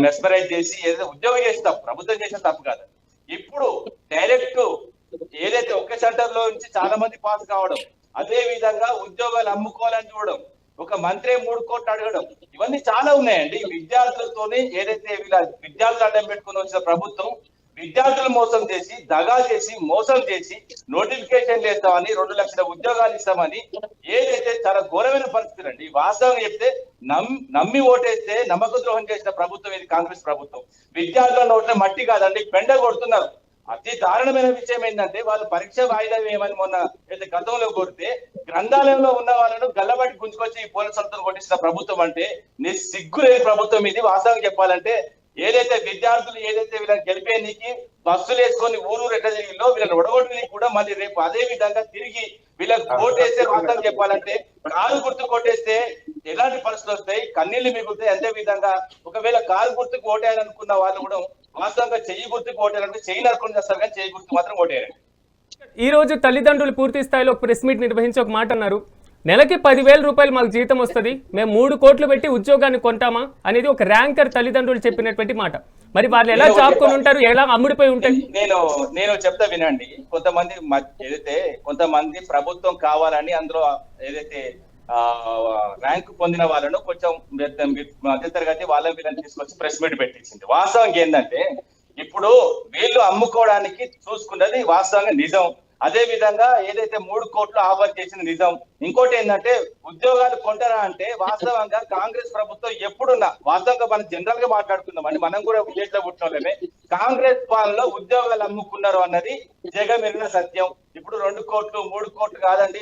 మెస్మరైజ్ చేసి ఏదైతే ఉద్యోగం చేసిన తప్పు, ప్రభుత్వం చేసిన తప్పు కాదు. ఇప్పుడు డైరెక్ట్ ఏదైతే ఒకే సెంటర్ లో నుంచి చాలా మంది పాస్ కావడం, అదే విధంగా ఉద్యోగాలు అమ్ముకోవాలని చూడడం, ఒక మంత్రి 3 కోట్లు అడగడం, ఇవన్నీ చాలా ఉన్నాయండి. విద్యార్థులతోనే ఏదైతే వీళ్ళ విద్యార్థులు అడ్డం పెట్టుకుని వచ్చిన ప్రభుత్వం విద్యార్థులు మోసం చేసి, దగా చేసి, మోసం చేసి నోటిఫికేషన్లు ఇస్తామని, 2 లక్షల ఉద్యోగాలు ఇస్తామని, ఏదైతే చాలా ఘోరమైన పరిస్థితులు అండి. వాస్తవంగా చెప్తే నమ్మి ఓటేస్తే నమ్మక ద్రోహం చేసిన ప్రభుత్వం ఇది కాంగ్రెస్ ప్రభుత్వం. విద్యార్థుల నోట్ల మట్టి కాదండి, పెండ కొడుతున్నారు. అతి దారుణమైన విషయం ఏంటంటే వాళ్ళు పరీక్ష వాయిదా వేయమని మొన్న అయితే గతంలో కోరితే గ్రంథాలయంలో ఉన్న వాళ్ళను గల్లబట్టి గుంజుకొచ్చి ఈ పోలీసులతో కొట్టించిన ప్రభుత్వం అంటే సిగ్గు లేని ప్రభుత్వం ఇది. వాస్తవంగా చెప్పాలంటే ఏదైతే విద్యార్థులు ఏదైతే వీళ్ళని గెలిపేనికి బస్సులు వేసుకొని ఊరూరు ఎట్లా జరిగిందో వీళ్ళని ఒడగొట్టడానికి కూడా మళ్ళీ రేపు అదే విధంగా తిరిగి వీళ్ళకి ఓటేస్తే, వాస్తవం చెప్పాలంటే కారు గుర్తు కొట్టేస్తే ఎలాంటి పరిస్థితులు వస్తాయి, కన్నీళ్లు మిగులుతాయి. అదే విధంగా ఒకవేళ కారు గుర్తుకు ఓటేయాలనుకున్న వాళ్ళు కూడా వాస్తవంగా చెయ్యి గుర్తుకు ఓటేయాలంటే చెయ్యి నరుకుని చేస్తారు కానీ చెయ్యి గుర్తు మాత్రం ఓటేయాలండి. ఈ రోజు తల్లిదండ్రులు పూర్తి స్థాయిలో ఒక ప్రెస్ మీట్ నిర్వహించి ఒక మాట అన్నారు, నెలకి 10,000 రూపాయలు మాకు జీతం వస్తుంది, మేము 3 కోట్లు పెట్టి ఉద్యోగాన్ని కొంటామా అనేది ఒక ర్యాంకర్ తల్లిదండ్రులు చెప్పినటువంటి మాట. మరి వాళ్ళు ఎలా జాబ్ కొని ఉంటారు, ఎలా అమ్ముడిపోయి ఉంటాయి? నేను చెప్తా వినండి. కొంతమంది ప్రభుత్వం కావాలని అందులో ఏదైతే ర్యాంకు పొందిన వాళ్ళను కొంచెం మధ్యతరగతి వాళ్ళ వీళ్ళని తీసుకొచ్చి ప్రెస్ మీట్ పెట్టించింది. వాస్తవంగా ఏంటంటే ఇప్పుడు వీళ్ళు అమ్ముకోవడానికి చూసుకున్నది వాస్తవంగా నిజం. అదే విధంగా ఏదైతే 3 కోట్లు ఆఫర్ చేసిన నిజం. ఇంకోటి ఏంటంటే ఉద్యోగాలు కొంటారా అంటే వాస్తవంగా కాంగ్రెస్ ప్రభుత్వం ఎప్పుడున్నా వాస్తవంగా మనం జనరల్ గా మాట్లాడుకుందామండి, మనం కూడా విలేజ్లో పుట్టినోళ్ళమే. కాంగ్రెస్ పాలనలో ఉద్యోగాలు అమ్ముకున్నారు అన్నది జగమెరిగిన సత్యం. ఇప్పుడు 2 కోట్లు 3 కోట్లు కాదండి,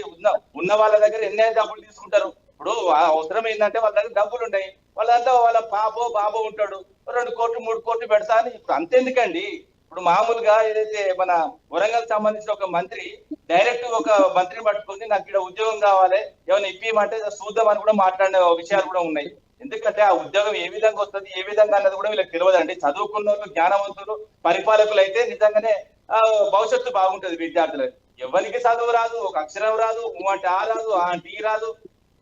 ఉన్న వాళ్ళ దగ్గర ఎన్ని డబ్బులు తీసుకుంటారు. ఇప్పుడు అవసరం ఏంటంటే వాళ్ళ దగ్గర డబ్బులు ఉన్నాయి, వాళ్ళంతా వాళ్ళ బాబో ఉంటాడు, 2 కోట్లు 3 కోట్లు పెడతా అని. ఇప్పుడు అంతెందుకండి, ఇప్పుడు మామూలుగా ఏదైతే మన వరంగల్ సంబంధించిన ఒక మంత్రి డైరెక్ట్ ఒక మంత్రిని పట్టుకుని నాకు ఇక్కడ ఉద్యోగం కావాలి ఏమైనా ఇప్పిమంటే చూద్దామని కూడా మాట్లాడిన విషయాలు కూడా ఉన్నాయి. ఎందుకంటే ఆ ఉద్యోగం ఏ విధంగా వస్తుంది ఏ విధంగా అన్నది కూడా వీళ్ళకి తెలియదండి. చదువుకున్న వాళ్ళు జ్ఞానవంతులు పరిపాలకులు అయితే నిజంగానే భవిష్యత్తు బాగుంటది విద్యార్థులకు. ఎవరికి చదువు రాదు, ఒక అక్షరం రాదు, అంటే ఆ రాదు, టీ రాదు,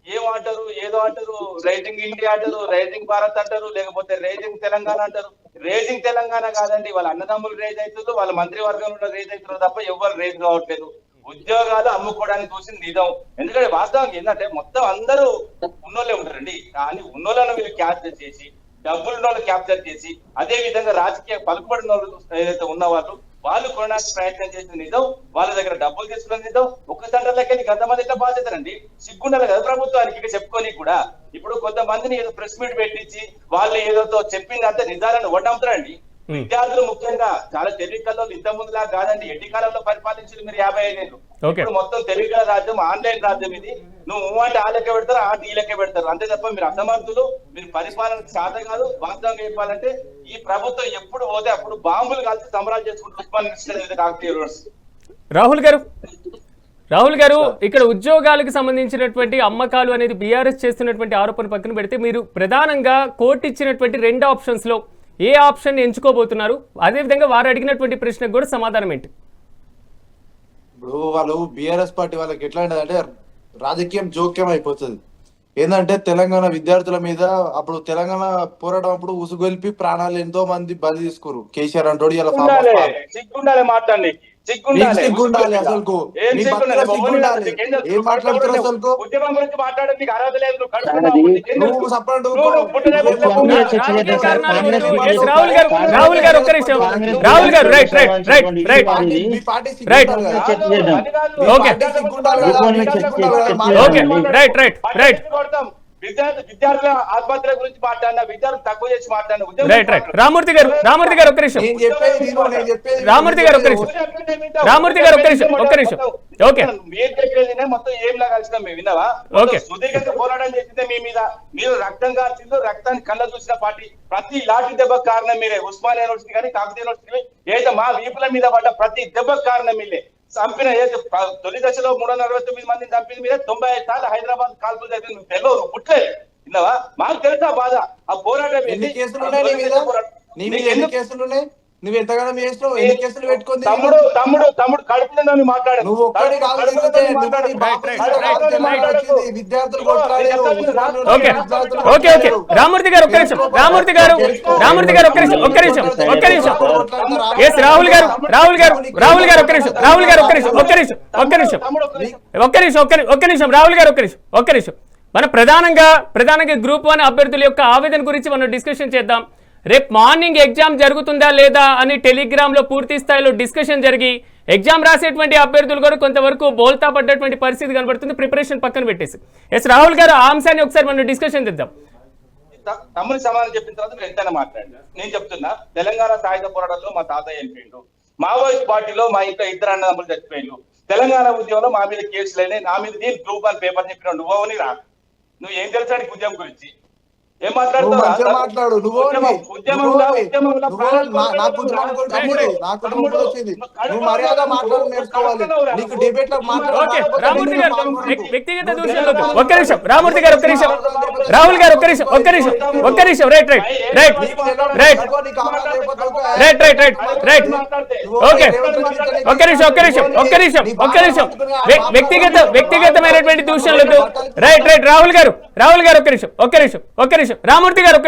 ఏమంటారు ఏదో అంటారు, రైజింగ్ ఇండియా అంటారు, రైజింగ్ భారత్ అంటారు, లేకపోతే రైజింగ్ తెలంగాణ అంటారు. రేజింగ్ తెలంగాణ కాదండి, వాళ్ళ అన్నదమ్ములు రేజ్ అవుతారు, వాళ్ళ మంత్రివర్గంలో రేజ్ అవుతారు తప్ప ఎవరు రేజ్ కావట్లేదు. ఉద్యోగాలు అమ్ముకోవడానికి చూసింది నిజం. ఎందుకంటే వాస్తవంగా ఏంటంటే మొత్తం అందరూ ఉన్నోళ్ళే ఉంటారండి, కానీ ఉన్నోళ్ళను వీళ్ళు క్యాప్చర్ చేసి డబ్బులు ఉన్న వాళ్ళు క్యాప్చర్ చేసి అదే విధంగా రాజకీయ పలుకుబడిన వాళ్ళు ఏదైతే ఉన్నవాళ్ళు వాళ్ళు కొనడానికి ప్రయత్నం చేసిన నిజం, వాళ్ళ దగ్గర డబ్బులు తీసుకున్న నిజం. ఒక్క సెంటర్లకి కొంతమంది ఎట్లా బాధ్యతనండి, సిగ్గుండాలి కదా ప్రభుత్వానికి ఇక చెప్పుకొని కూడా. ఇప్పుడు కొంతమందిని ఏదో ప్రెస్ మీట్ పెట్టించి వాళ్ళు ఏదో చెప్పిందంటే నిజాలను వడ్డంతారండి. విద్యార్థులు ముఖ్యంగా చాలా తెలివికల్లో ఇంత ముందులా కాదండి, ఎట్టి కాలంలో పరిపాలించింది మీరు 55 ఏళ్ళు. ఇప్పుడు మొత్తం తెలివికల రాజ్యం, ఆన్లైన్ రాజ్యం ఇది. నువ్వు అంటే ఆ లెక్క పెడతారు, ఈ లెక్క పెడతారు, అంతే తప్ప మీరు అసమర్థులు, మీరు పరిపాలన సాధ కాదు. వాస్తవంగా చెప్పాలంటే ఈ ప్రభుత్వం ఎప్పుడు పోతే అప్పుడు బాంబులు కలిసి సంబరాలు చేసుకుంటూ రాహుల్ గారు ఇక్కడ ఉద్యోగాలకు సంబంధించినటువంటి అమ్మకాలు అనేది బీఆర్ఎస్ చేస్తున్నటువంటి ఆరోపణ పక్కన పెడితే మీరు ప్రధానంగా కోర్టు ఇచ్చినటువంటి 2 ఆప్షన్స్ లో ఏ ఆప్షన్ ఎంచుకోబోతున్నారు? అదేవిధంగా వారు అడిగినటువంటి ప్రశ్నకు కూడా సమాధానం ఏంటి? ఇప్పుడు వాళ్ళు బీఆర్ఎస్ పార్టీ వాళ్ళకి ఎట్లా అంటే రాజకీయం జోక్యం అయిపోతుంది. ఏంటంటే తెలంగాణ విద్యార్థుల మీద అప్పుడు తెలంగాణ పోరాటం అప్పుడు ఉసుగొల్పి ప్రాణాలు ఎంతో మంది బలి తీసుకురు. కేసీఆర్ అంటోడు ఇలా మాట్లాడండి సిగ్గుండాలి అసలు ఏం మాట్లాడుతున్నారు అసలు ఉద్యమం గురించి మాట్లాడడానికి అర్హత లేదు. రాహుల్ గారు ఒక్క నిమిషం, రాహుల్ గారు రైట్ విద్యార్థుల ఆత్మహత్యల గురించి మాట్లాడినా, విద్యార్థులు తక్కువ చేసి మాట్లాడినా. రైట్ రామూర్తి గారు ఒక్క నిమిషం, రామూర్తి గారు ఒక్క నిమిషం. ఓకే, మీరు చెప్పేది మొత్తం ఏం లాగా కలిసినాం మేము, విన్నావా? సుదీర్ఘంగా పోరాటం చేసిందే మీ మీద. మీరు రక్తం కాల్చిందో రక్తాన్ని కళ్ళ చూసిన పార్టీ. ప్రతి లాఠీ దెబ్బకు కారణం మీరే. ఉస్మానియా యూనివర్సిటీ కానీ కాకతీయ యూనివర్సిటీ ఏదైతే మా వీపుల మీద పడ్డ ప్రతి దెబ్బకు కారణం మీరే. చంపిన తొలి దశలో 369 మందిని చంపింది మీరే. 95 సార్లు హైదరాబాద్ కాల్పులు జరిగింది. నువ్వు తెలియదు, నువ్వు పుట్టలేదు, విన్నావా? మాకు తెలుసా బాధ. ఆ పోరాటం ఎన్ని కేసులు ఉన్నాయి? నువ్వు ఎంతగానో చేస్తున్నావు, ఎన్ని కేసులు పెట్టుకుంది? తమ్ముడు కడుపులో మాట్లాడారు. నువ్వు ఒక్కడి విద్యార్థులు రామూర్తి గారు ఒక్క నిమిషం, రామూర్తి గారు ఒక్క నిమిషం. ఎస్ రాహుల్ గారు ఒక్క నిమిషం మన ప్రధానంగా గ్రూప్ 1 అభ్యర్థుల యొక్క ఆవేదన గురించి మనం డిస్కషన్ చేద్దాం. రేపు మార్నింగ్ ఎగ్జామ్ జరుగుతుందా లేదా అని టెలిగ్రామ్ లో పూర్తి స్థాయిలో డిస్కషన్ జరిగి ఎగ్జామ్ రాసేటువంటి అభ్యర్థులు కూడా కొంతవరకు బోల్తా పడ్డటువంటి పరిస్థితి కనబడుతుంది, ప్రిపరేషన్ పక్కన పెట్టేసి. ఎస్ రాహుల్ గారు ఆ అంశాన్ని ఒకసారి మనం డిస్కషన్ చేద్దాం. తమ్ముని సమాధానం చెప్పిన తర్వాత మీరు ఎంతైనా మాట్లాడండి. నేను చెప్తున్నా, తెలంగాణ సాయుధ పోరాటంలో మా తాతయ్య వెళ్ళిపోయిండు, మావోయిస్ట్ పార్టీలో మా ఇంట్లో 2 అన్నదమ్ములు చచ్చిపోయిండు, తెలంగాణ ఉద్యమంలో మా మీద కేసులైనా, నా మీద నేను గ్రూప్ 1 పేపర్ చెప్పిన నువ్వు రా, నువ్వు ఏం తెలుసానికి ఉద్యమం గురించి? ఏం నువ్వు మంచిగా మాట్లాడుతావు మాట్లాడు. నువ్వు నా కుటుంబం వచ్చింది. నువ్వు మర్యాద మాట్లాడు నేర్చుకోవాలి. నీకు డిబేట్ లో ఓకే రామూర్తి గారు వ్యక్తిగత దూషణలు ఒక్క నిమిషం రామూర్తి గారు ఒక్క నిమిషం రాహుల్ గారు ఒక్క నిమిషం రైట్ ఓకే ఒక్క నిమిషం వ్యక్తిగతమైనటువంటి దూషణలు రైట్ రాహుల్ గారు ఒక్క నిమిషం రామూర్తి గారు ఒక్క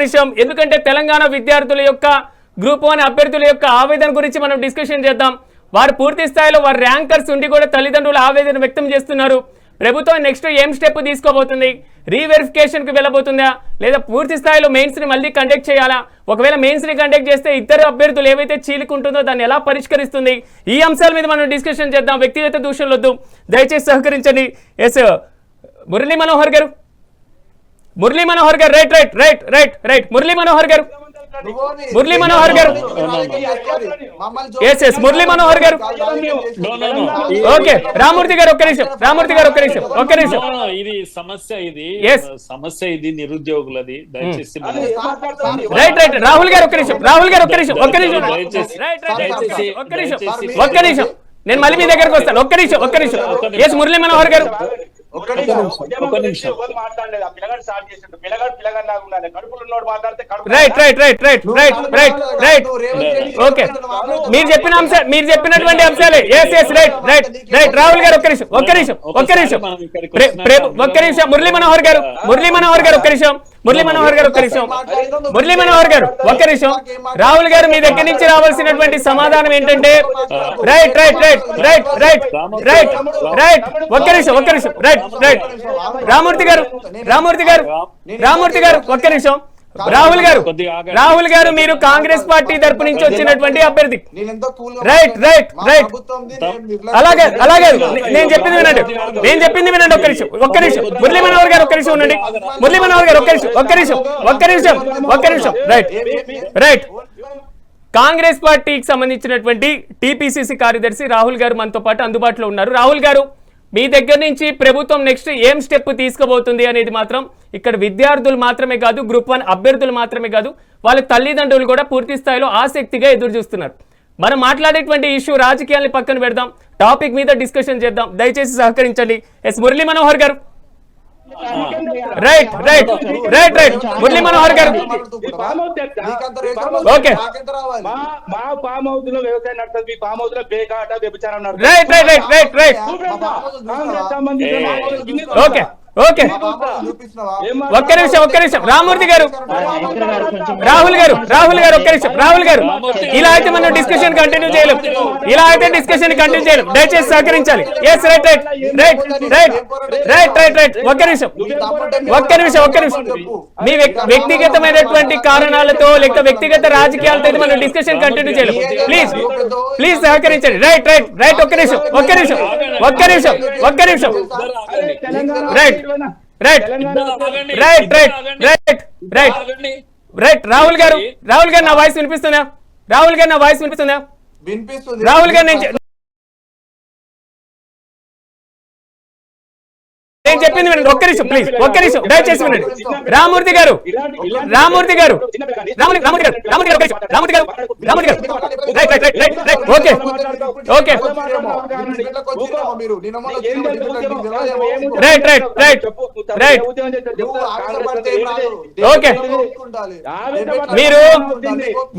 నిమిషం ఎందుకంటే తెలంగాణ విద్యార్థుల యొక్క గ్రూప్ 1 అభ్యర్థుల యొక్క ఆవేదన గురించి మనం డిస్కషన్ చేద్దాం. వారు పూర్తి స్థాయిలో వారు ర్యాంకర్స్ ఉండి కూడా తల్లిదండ్రుల ఆవేదన వ్యక్తం చేస్తున్నారు. ప్రభుత్వం నెక్స్ట్ ఏం స్టెప్ తీసుకోబోతుంది? రీవెరిఫికేషన్కి వెళ్ళబోతుందా లేదా పూర్తి స్థాయిలో మెయిన్స్ని మళ్ళీ కండక్ట్ చేయాలా? ఒకవేళ మెయిన్స్ని కండక్ట్ చేస్తే ఇద్దరు అభ్యర్థులు ఏవైతే చీలికుంటుందో దాన్ని ఎలా పరిష్కరిస్తుంది? ఈ అంశాల మీద మనం డిస్కషన్ చేద్దాం. వ్యక్తిగత దూషణలు వద్దు, దయచేసి సహకరించండి. ఎస్ మురళీ మనోహర్ గారు రైట్ మురళీ మనోహర్ గారు ఎస్ మురళీ మనోహర్ గారు ఓకే రామూర్తి గారు ఒక్క నిమిషం ఇది సమస్య ఇది నిరుద్యోగులది. దయచేసి రైట్ రాహుల్ గారు ఒక్క నిమిషం నేను మళ్ళీ మీ దగ్గరకు వస్తాను. ఒక్క నిమిషం ఎస్ మురళీ మనోహర్ గారు ఓకే మీరు చెప్పినటువంటి అంశాలే రైట్ రాహుల్ గారు ఒక్క నిమిషం మురళీ మనోహర్ గారు ఒక్క నిమిషం రాహుల్ గారు మీ దగ్గర నుంచి రావాల్సినటువంటి సమాధానం ఏంటంటే రైట్ ఒక్క నిమిషం రైట్ రామూర్తి గారు ఒక్క నిమిషం రాహుల్ గారు మీరు కాంగ్రెస్ పార్టీ తరపు నుంచి వచ్చినటువంటి అభ్యర్థి రైట్ అలాగే నేను చెప్పింది వినండి ఒక్క నిమిషం మురళీ మనోహర్ గారు ఒక్క నిమిషం ఉండండి ఒక్క నిమిషం రైట్ కాంగ్రెస్ పార్టీకి సంబంధించినటువంటి టీపీసీసీ కార్యదర్శి రాహుల్ గారు మనతో పాటు అందుబాటులో ఉన్నారు. రాహుల్ గారు మీ దగ్గర నుంచి ప్రభుత్వం నెక్స్ట్ ఏం స్టెప్ తీసుకోబోతుంది అనేది మాత్రం ఇక్కడ విద్యార్థులు మాత్రమే కాదు, గ్రూప్ 1 అభ్యర్థులు మాత్రమే కాదు, వాళ్ళ తల్లిదండ్రులు కూడా పూర్తి స్థాయిలో ఆసక్తిగా ఎదురు చూస్తున్నారు. మనం మాట్లాడేటువంటి ఇష్యూ రాజకీయాన్ని పక్కన పెడదాం, టాపిక్ మీద డిస్కషన్ చేద్దాం. దయచేసి సహకరించండి. ఎస్ మురళీ మనోహర్ గారు రైట్ మురళీ మనోహర్ గారు ఓకే మా ఫామ్ హౌస్ లో వ్యవసాయం నడుస్తుంది, మీ ఫామ్ హౌస్ లో బేకాట వ్యభిచారం రైట్ ఓకే ఒక్క నిమిషం రామూర్తి గారు రాహుల్ గారు ఇలా అయితే మనం డిస్కషన్ కంటిన్యూ చేయలేం. దయచేసి సహకరించాలి. ఎస్ రైట్ ఒక్క నిమిషం మీ వ్యక్తిగతమైనటువంటి కారణాలతో లేక వ్యక్తిగత రాజకీయాలతో అయితే మనం డిస్కషన్ కంటిన్యూ చేయలేం. ప్లీజ్ సహకరించండి. రైట్ ఒక్క నిమిషం రైట్ రాహుల్ గారు నా వాయిస్ వినిపిస్తుందా? రాహుల్ గారు నేను చెప్పింది వినండి. ఒక్క నిమిషం దయచేసి వినండి. రామూర్తి గారు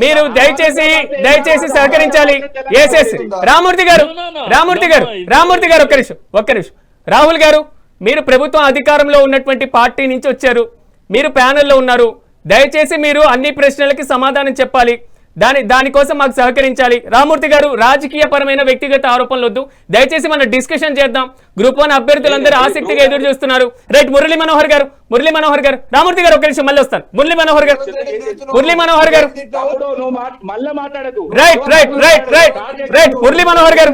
మీరు దయచేసి సహకరించాలి. రామూర్తి గారు ఒక్క నిమిషం రాహుల్ గారు మీరు ప్రభుత్వం అధికారంలో ఉన్నటువంటి పార్టీ నుంచి వచ్చారు, మీరు ప్యానెల్లో ఉన్నారు. దయచేసి మీరు అన్ని ప్రశ్నలకి సమాధానం చెప్పాలి. దానికోసం మాకు సహకరించాలి. రామూర్తి గారు రాజకీయ పరమైన వ్యక్తిగత ఆరోపణలు వద్దు, దయచేసి మనం డిస్కషన్ చేద్దాం. గ్రూప్ 1 అభ్యర్థులందరూ ఆసక్తిగా ఎదురు చూస్తున్నారు. రైట్ మురళీ మనోహర్ గారు రామూర్తి గారు ఒక నిమిషం మళ్ళీ వస్తాను. మురళీ మనోహర్ గారు రైట్ మురళీ మనోహర్ గారు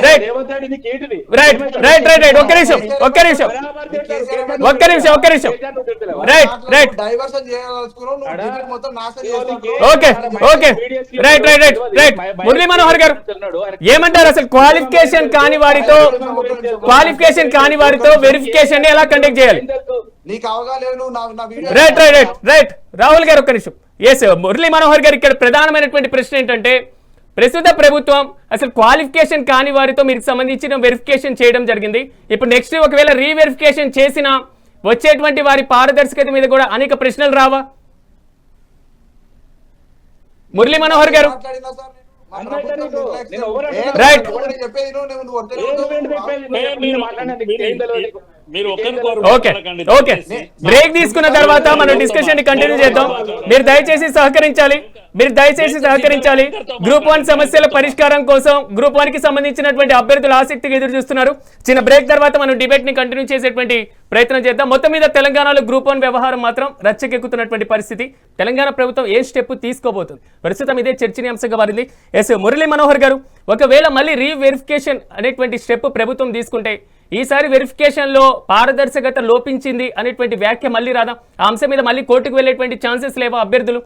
రైట్ మాట్లాడింది కేటీని. రైట్ రైట్ రైట్ రైట్ ఒక్క నిమిషం ఒక్క నిమిషం ఒక్క నిమిషం ఒక్క నిమిషం రైట్ రైట్ డైవర్షన్ చేయదలుచుకున్నావు, నువ్వు డిబేట్ మొత్తం నాశనం చేస్తావు. Okay okay right right right right Murali Manohar గారు ఏమంటారు? అసలు క్వాలిఫికేషన్ కాని వారితో వెరిఫికేషన్ ఎలా కండక్ట్ చేయాలి? నీకు అవగాహన లేదు, నువ్వు నా video right right right right Rahul గారు ఒక్క నిమిషం. ఎస్ మురళీ మనోహర్ గారు ఇక్కడ ప్రధానమైనటువంటి ప్రశ్న ఏంటంటే ప్రస్తుత ప్రభుత్వం అసలు క్వాలిఫికేషన్ కాని వారితో మీకు సంబంధించిన వెరిఫికేషన్ చేయడం జరిగింది. ఇప్పుడు నెక్స్ట్ ఒకవేళ రీవెరిఫికేషన్ చేసినా వచ్చేటువంటి వారి పారదర్శకత మీద కూడా అనేక ప్రశ్నలు రావా? మురళీ మనోహర్ గారు రైట్ ఓకే ఓకే బ్రేక్ తీసుకున్న తర్వాత మనం డిస్కషన్ ని కంటిన్యూ చేద్దాం. మీరు దయచేసి సహకరించాలి. గ్రూప్ 1 సమస్యల పరిష్కారం కోసం గ్రూప్ 1 కి సంబంధించినటువంటి అభ్యర్థులు ఆసక్తిగా ఎదురు చూస్తున్నారు. చిన్న బ్రేక్ తర్వాత మనం డిబేట్ ని కంటిన్యూ చేసేటువంటి ప్రయత్నం చేద్దాం. మొత్తం మీద తెలంగాణలో గ్రూప్ 1 వ్యవహారం మాత్రం రచ్చకెక్కుతున్నటువంటి పరిస్థితి. తెలంగాణ ప్రభుత్వం ఏ స్టెప్ తీసుకోబోతుంది? ప్రస్తుతం ఇదే చర్చనీయాంశంగా మారింది. ఎస్ మురళీ మనోహర్ గారు, ఒకవేళ మళ్ళీ రీవెరిఫికేషన్ అనేటువంటి స్టెప్ ప్రభుత్వం తీసుకుంటే ఈసారి వెరిఫికేషన్ లో పారదర్శకత లోపించింది అనేటువంటి వ్యాఖ్య మళ్ళీ రాదా? ఆ అంశం మీద మళ్ళీ కోర్టుకు వెళ్ళేటువంటి ఛాన్సెస్ లేవా అభ్యర్థులు?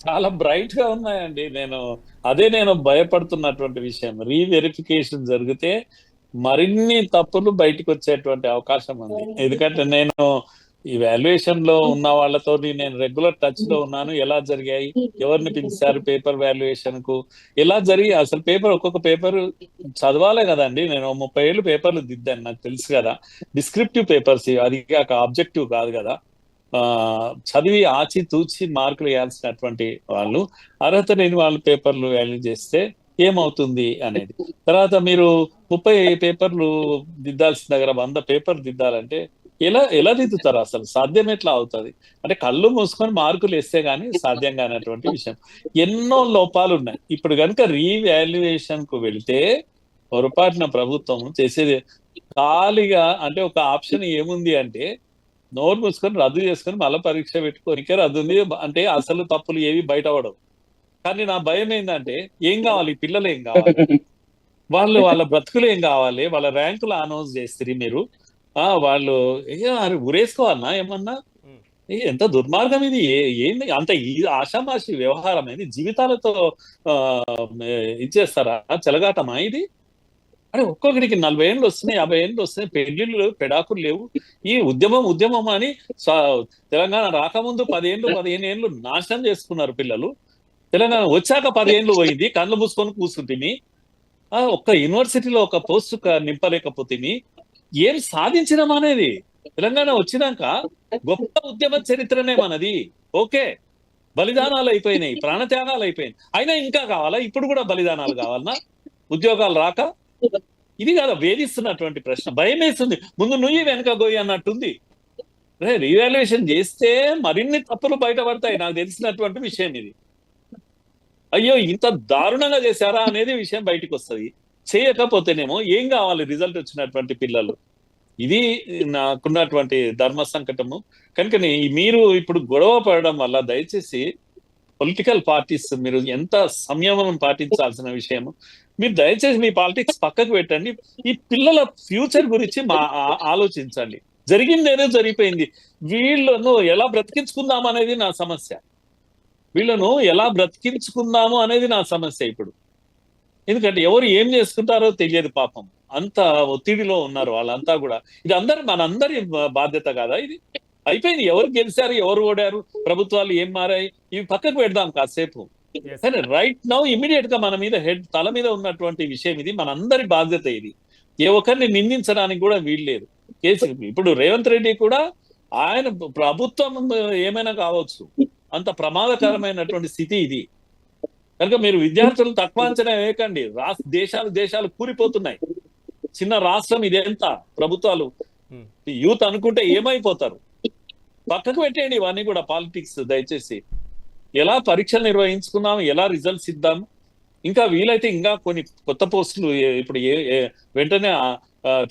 చాలా బ్రైట్ గా ఉన్నాయండి. నేను భయపడుతున్నటువంటి విషయం, రీవెరిఫికేషన్ జరిగితే మరిన్ని తప్పులు బయటకు వచ్చేటువంటి అవకాశం ఉంది. ఎందుకంటే నేను ఈ వాల్యుయేషన్ లో ఉన్న వాళ్ళతో నేను రెగ్యులర్ టచ్ లో ఉన్నాను. ఎలా జరిగాయి, ఎవరిని పిలిచారు పేపర్ వాల్యుయేషన్ కు, ఎలా జరిగి అసలు ఒక్కొక్క పేపర్ చదవాలే కదండి. నేను 30 ఏళ్ళు పేపర్లు దిద్దాను, నాకు తెలుసు కదా. డిస్క్రిప్టివ్ పేపర్స్, అది కాక ఆబ్జెక్టివ్ కాదు కదా. చదివి ఆచి తూచి మార్కులు వేయాల్సినటువంటి వాళ్ళు అర్హత లేని వాళ్ళు పేపర్లు వాల్యూ చేస్తే ఏమవుతుంది అనేది. తర్వాత మీరు 30 పేపర్లు దిద్దాల్సిన దగ్గర 100 పేపర్ దిద్దాలంటే ఎలా దిద్దుతారు? అసలు సాధ్యం ఎట్లా అవుతుంది? అంటే కళ్ళు మూసుకొని మార్కులు వేస్తే గానీ సాధ్యం కానటువంటి విషయం. ఎన్నో లోపాలు ఉన్నాయి. ఇప్పుడు కనుక రీవాల్యుయేషన్ కు వెళితే పొరపాటున ప్రభుత్వం చేసేది ఖాళీగా, అంటే ఒక ఆప్షన్ ఏముంది అంటే నోరు మూసుకొని రద్దు చేసుకొని మళ్ళీ పరీక్ష పెట్టుకోనికే రద్దు ఉంది. అంటే అసలు తప్పులు ఏవి బయటపడవు. కానీ నా భయం ఏంటంటే ఏం కావాలి, పిల్లలు ఏం కావాలి, వాళ్ళ బ్రతుకులు ఏం కావాలి, వాళ్ళ ర్యాంకులు అనౌన్స్ చేస్తారు మీరు, వాళ్ళు ఉరేసుకోవాలన్నా ఏమన్నా? ఎంత దుర్మార్గం ఇది! ఏంది అంత ఆషామాషి వ్యవహారం? ఇది జీవితాలతో ఇచ్చేస్తారా? చెలగాటమా ఇది? అంటే ఒక్కొక్కడికి 40 ఏళ్ళు వస్తున్నాయి, 50 ఏళ్ళు వస్తున్నాయి, పెళ్లిళ్ళు పెడాకులు లేవు. ఈ ఉద్యమం అని తెలంగాణ రాకముందు 15 ఏళ్ళు నాశనం చేసుకున్నారు పిల్లలు. తెలంగాణ వచ్చాక 10 ఏళ్ళు పోయింది, కళ్ళు మూసుకొని కూర్చుంటుంది. ఒక్క యూనివర్సిటీలో ఒక పోస్ట్ నింపలేకపోతే ఏం సాధించినాం అనేది. తెలంగాణ వచ్చినాక గొప్ప ఉద్యమ చరిత్రనే మనది. ఓకే, బలిదానాలు అయిపోయినాయి, ప్రాణత్యాగాలు అయిపోయినాయి, అయినా ఇంకా కావాలా? ఇప్పుడు కూడా బలిదానాలు కావాలన్నా? ఉద్యోగాలు రాక? ఇది కాదు వేధిస్తున్నటువంటి ప్రశ్న. భయం వేస్తుంది, ముందు నువ్వు వెనక గోయి అన్నట్టుంది. రీవాల్యుయేషన్ చేస్తే మరిన్ని తప్పులు బయటపడతాయి. నాకు తెలిసినటువంటి విషయం ఇది. అయ్యో ఇంత దారుణంగా చేశారా అనేది విషయం బయటకు వస్తుంది. చేయకపోతేనేమో ఏం కావాలి రిజల్ట్ వచ్చినటువంటి పిల్లలు? ఇది నాకున్నటువంటి ధర్మ సంకటము. కనుక మీరు ఇప్పుడు గొడవ పడడం వల్ల దయచేసి పొలిటికల్ పార్టీస్ మీరు ఎంత సంయమనం పాటించాల్సిన విషయము. మీరు దయచేసి మీ పాలిటిక్స్ పక్కకు పెట్టండి. ఈ పిల్లల ఫ్యూచర్ గురించి ఆలోచించండి. జరిగిందేదో జరిగిపోయింది. వీళ్ళను ఎలా బ్రతికించుకుందాం అనేది నా సమస్య. ఇప్పుడు ఎందుకంటే ఎవరు ఏం చేసుకుంటారో తెలియదు పాపం. అంత ఒత్తిడిలో ఉన్నారు వాళ్ళంతా కూడా. ఇది మనందరి బాధ్యత కాదా? ఇది అయిపోయింది. ఎవరు గెలిచారు, ఎవరు ఓడారు, ప్రభుత్వాలు ఏం మారాయి, ఇవి పక్కకు పెడదాం కాసేపు. కానీ రైట్ నౌ ఇమీడియట్ గా మన మీద తల మీద ఉన్నటువంటి విషయం ఇది. మనందరి బాధ్యత ఇది. ఏ ఒక్కరిని నిందించడానికి కూడా వీల్లేదు. ఇప్పుడు రేవంత్ రెడ్డి కూడా ఆయన ప్రభుత్వం ఏమైనా కావచ్చు, అంత ప్రమాదకరమైనటువంటి స్థితి ఇది. కనుక మీరు విద్యార్థులు తక్కువ అంచనా వేయకండి. దేశాలు కూలిపోతున్నాయి. చిన్న రాష్ట్రం ఇదెంత ప్రభుత్వాలు యూత్ అనుకుంటే ఏమైపోతారు? పక్కకు పెట్టేయండి ఇవన్నీ కూడా పాలిటిక్స్. దయచేసి ఎలా పరీక్షలు నిర్వహించుకుందాం, ఎలా రిజల్ట్స్ ఇద్దాం, ఇంకా వీలైతే ఇంకా కొన్ని కొత్త పోస్టులు ఇప్పుడు వెంటనే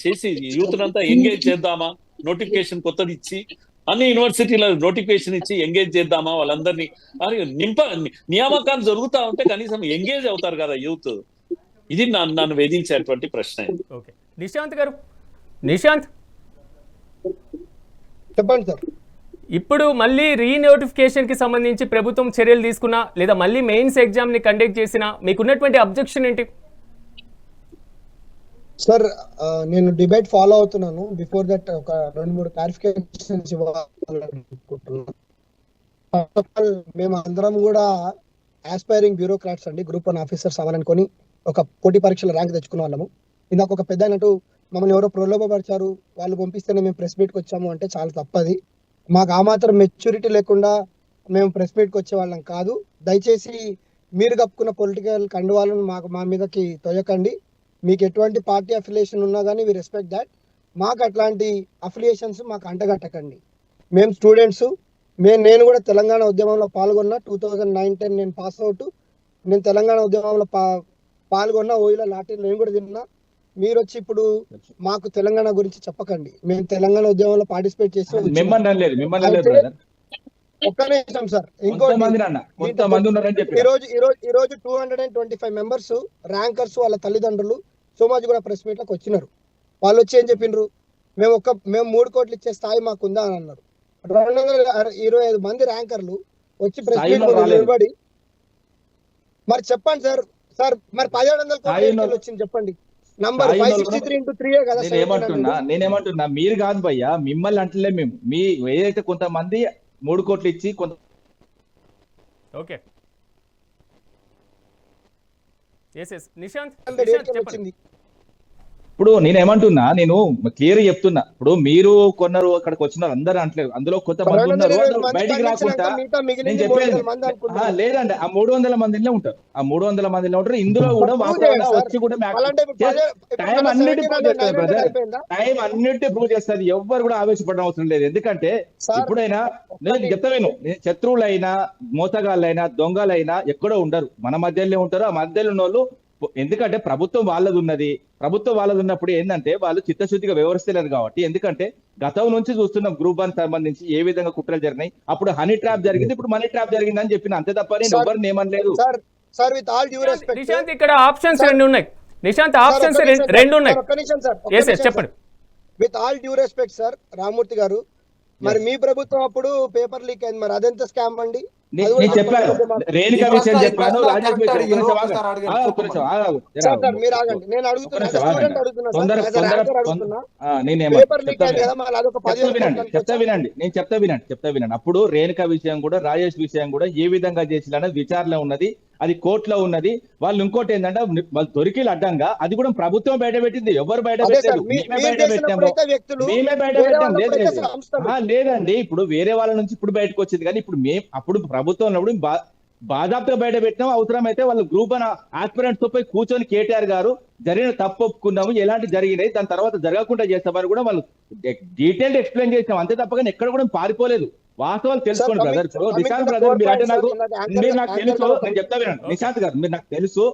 చేసి యూత్ అంతా ఎంగేజ్ చేద్దామా, నోటిఫికేషన్ కొత్తది ఇచ్చి అన్ని యూనివర్సిటీల నోటిఫికేషన్ ఇచ్చి ఎంగేజ్ చేద్దామా వాళ్ళందరినీ. నియామకాలు జరుగుతా ఉంటే కనీసం ఎంగేజ్ అవుతారు కదా యూత్. ఇది నన్ను వేధించేటువంటి ప్రశ్న. ఓకే, నిశాంత్ గారు, నిశాంత్ చెప్పండి సార్. ఇప్పుడు మళ్ళీ రీనోటిఫికేషన్కి సంబంధించి ప్రభుత్వం చర్యలు తీసుకున్నా లేదా మళ్ళీ మెయిన్స్ ఎగ్జామ్ని కండక్ట్ చేసినా మీకున్నటువంటి అబ్జెక్షన్ ఏంటి? సార్ నేను డిబేట్ ఫాలో అవుతున్నాను. బిఫోర్ దట్ ఒక 2-3 క్లారిఫికేషన్స్ ఇవ్వాలనుకుంటున్నాను. ఫస్ట్ ఆఫ్ ఆల్ మేము అందరం కూడా ఆస్పైరింగ్ బ్యూరోక్రాట్స్ అండి, గ్రూప్ 1 ఆఫీసర్స్ అవ్వాలనుకొని ఒక పోటీ పరీక్షల ర్యాంక్ తెచ్చుకున్న వాళ్ళము. ఇందాక ఒక పెద్ద అయినట్టు మమ్మల్ని ఎవరో ప్రలోభపరిచారు, వాళ్ళు పంపిస్తేనే మేము ప్రెస్ మీట్కి వచ్చాము అంటే చాలా తప్పది. మాకు ఆ మాత్రం మెచ్యూరిటీ లేకుండా మేము ప్రెస్ మీట్కి వచ్చే వాళ్ళం కాదు. దయచేసి మీరు కప్పుకున్న పొలిటికల్ కండువాలను మా మీదకి తొయ్యకండి. మీకు ఎటువంటి పార్టీ అఫిలియేషన్ ఉన్నా కానీ వి రెస్పెక్ట్ దాట్. మాకు అట్లాంటి అఫిలియేషన్స్ మాకు అంటగట్టకండి. మేము స్టూడెంట్స్. నేను కూడా తెలంగాణ ఉద్యమంలో పాల్గొన్నా. 2009-10 నేను పాస్ అవుట్. నేను తెలంగాణ ఉద్యమంలో పాల్గొన్నా. ఓయిలో లాఠీలు నేను కూడా తిన్నా. మీరు వచ్చి ఇప్పుడు మాకు తెలంగాణ గురించి చెప్పకండి. మేము తెలంగాణ ఉద్యమంలో పార్టిసిపేట్ చేసి ఒక్క నిమిషం సార్. ఇంకోటి, ఈరోజు 225 మెంబర్స్ ర్యాంకర్స్ వాళ్ళ తల్లిదండ్రులు సోమాజిగూడ ప్రెస్ మీట్ లకు వచ్చినారు. వాళ్ళు వచ్చి ఏం చెప్పిండ్రు, మేము 3 కోట్లు ఇచ్చే స్థాయి మాకుందా అని అన్నారు. 225 మంది ర్యాంకర్లు వచ్చి ప్రెస్ మీట్ నిలబడి మరి చెప్పండి సార్ మరి 1700 కోట్లు వచ్చింది చెప్పండి. నంబర్ 563 కదా. నేనేమంటున్నా మీరు కాదు భయ్యా, మిమ్మల్ని అంటలే మేము. మీ ఏదైతే కొంతమంది 3 కోట్లు ఇచ్చి ఓకే నిశాంత్ వచ్చింది. ఇప్పుడు నేనేమంటున్నా, నేను క్లియర్ చెప్తున్నా. ఇప్పుడు మీరు కొన్నారు, అక్కడికి వచ్చినారు అందరూ అంటలేదు. అందులో కొంతమంది ఉన్నారు బయటికి రాకుండా. నేను చెప్పేది లేదండి, ఆ 300 మందిలో ఉంటారు. ఆ 300 మందిలో ఉంటారు. ఇందులో కూడా వచ్చి కూడా టైం అన్నిటి ప్రూవ్ చేస్తుంది. ఎవ్వరు కూడా ఆవేశపడడం అవసరం లేదు. ఎందుకంటే ఎప్పుడైనా నేను చెప్తాను, శత్రువులైనా మోసగాళ్ళైనా దొంగలైనా ఎక్కడో ఉండరు, మన మధ్యలో ఉంటారు. ఆ మధ్యలో ఉన్న వాళ్ళు, ఎందుకంటే ప్రభుత్వం వాళ్ళది ఉన్నది. ప్రభుత్వం వాళ్ళది ఉన్నప్పుడు ఏంటంటే వాళ్ళు చిత్తశుద్ధిగా వ్యవహరిస్తలేరు కాబట్టి. ఎందుకంటే గతం నుంచి చూస్తున్నాం గ్రూప్ 1 సంబంధించి ఏ విధంగా కుట్రలు జరిగినాయి. అప్పుడు హనీ ట్రాప్ జరిగింది, ఇప్పుడు మనీ ట్రాప్ జరిగింది అని చెప్పిన, అంతే తప్ప నేను ఎవరిని ఏమనలేదు. నిశాంత్ ఇక్కడ ఆప్షన్స్ 2 ఉన్నాయి. నిశాంత్ ఆప్షన్స్ 2 ఉన్నాయి. చెప్పండి. With all due respect sir Ramurthy గారు, మరి మీ ప్రభుత్వం అప్పుడు పేపర్ లీక్ అయింది, మరి అదెంత స్కామ్ అండి? నేను చెప్పాను, రేణుకా విషయం చెప్పాను, రాజేష్ మీరు ఆగండి. నేను అడుగుతున్నా, చెప్తా వినండి. అప్పుడు రేణుకా విషయం కూడా రాజేష్ విషయం కూడా ఏ విధంగా చేసిన విచారణ ఉన్నది, అది కోర్టులో ఉన్నది. వాళ్ళు ఇంకోటి ఏంటంటే వాళ్ళు దొరికి అడ్డంగా అది కూడా ప్రభుత్వం బయట పెట్టింది. ఎవరు బయట పెట్టారు? మేమే బయట పెట్టాం. లేదండి, ఇప్పుడు వేరే వాళ్ళ నుంచి ఇప్పుడు బయటకు వచ్చింది. కానీ ఇప్పుడు అప్పుడు ప్రభుత్వం ఉన్నప్పుడు బాధాప్తగా బయట పెట్టినాం. అవసరమైతే వాళ్ళు గ్రూప్ 1 ఆస్పిరెంట్స్ తో పోయి కూర్చొని కేటీఆర్ గారు జరిగిన తప్పు ఒప్పుకున్నాము, ఎలాంటి జరిగినాయి, దాని తర్వాత జరగకుండా చేస్తామని కూడా వాళ్ళు డీటెయిల్ ఎక్స్ప్లెయిన్ చేసినాం. అంతే తప్ప కానీ ఎక్కడ కూడా పారిపోలేదు. వాస్తవాలు తెలుసుకోండి బ్రదర్. నిశాంత్ బ్రదర్, మీరు అంటే మీరు నాకు తెలుసు, నేను చెప్తా వినండి. నిశాంత్ గారు, మీరు నాకు తెలుసు,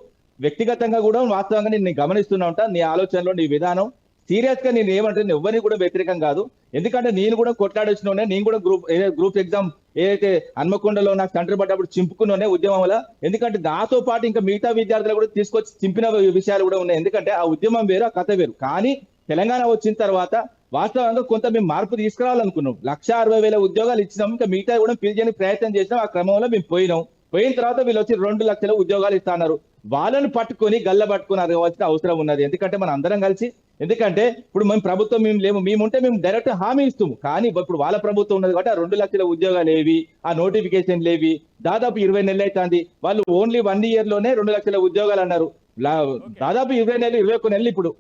వ్యక్తిగతంగా కూడా వాస్తవంగా నేను గమనిస్తూనే ఉంటా నీ ఆలోచనలో, నీ విధానం. సీరియస్ గా నేను ఏమంటే ఎవరిని కూడా వ్యతిరేకం కాదు. ఎందుకంటే నేను కూడా కొట్లాడొచ్చినోనే, నేను కూడా గ్రూప్ ఎగ్జామ్ ఏదైతే హన్మకొండలో నాకు సెంటర్ పడ్డప్పుడు చింపుకున్నానే ఉద్యమం వల్ల. ఎందుకంటే నాతో పాటు ఇంకా మిగతా విద్యార్థులు కూడా తీసుకొచ్చి చింపిన విషయాలు కూడా ఉన్నాయి. ఎందుకంటే ఆ ఉద్యమం వేరు, ఆ కథ వేరు. కానీ తెలంగాణ వచ్చిన తర్వాత వాస్తవంగా కొంత మేము మార్పు తీసుకురావాలనుకున్నాం. 1,60,000 ఉద్యోగాలు ఇచ్చినాం, ఇంకా మిగతా కూడా ఫిల్ చేయడానికి ప్రయత్నం చేసినాం. ఆ క్రమంలో మేము పోయిన తర్వాత వీళ్ళు వచ్చి 2 లక్షల ఉద్యోగాలు ఇస్తున్నారు. వాళ్ళని పట్టుకొని గల్ల పట్టుకొని అడగవలసిన అవసరం ఉన్నది. ఎందుకంటే మనం అందరం కలిసి, ఎందుకంటే ఇప్పుడు మేము ప్రభుత్వం మేముంటే మేము డైరెక్ట్ హామీ ఇస్తాము. కానీ ఇప్పుడు వాళ్ళ ప్రభుత్వం ఉన్నది కాబట్టి ఆ 2 లక్షల ఉద్యోగాలు ఏవి, ఆ నోటిఫికేషన్ లేవి, దాదాపు 20 నెలలు అవుతుంది. వాళ్ళు ఓన్లీ 1 year లోనే 2 లక్షల ఉద్యోగాలు అన్నారు. దాదాపు 20 నెలలు 21 నెలలు. ఇప్పుడు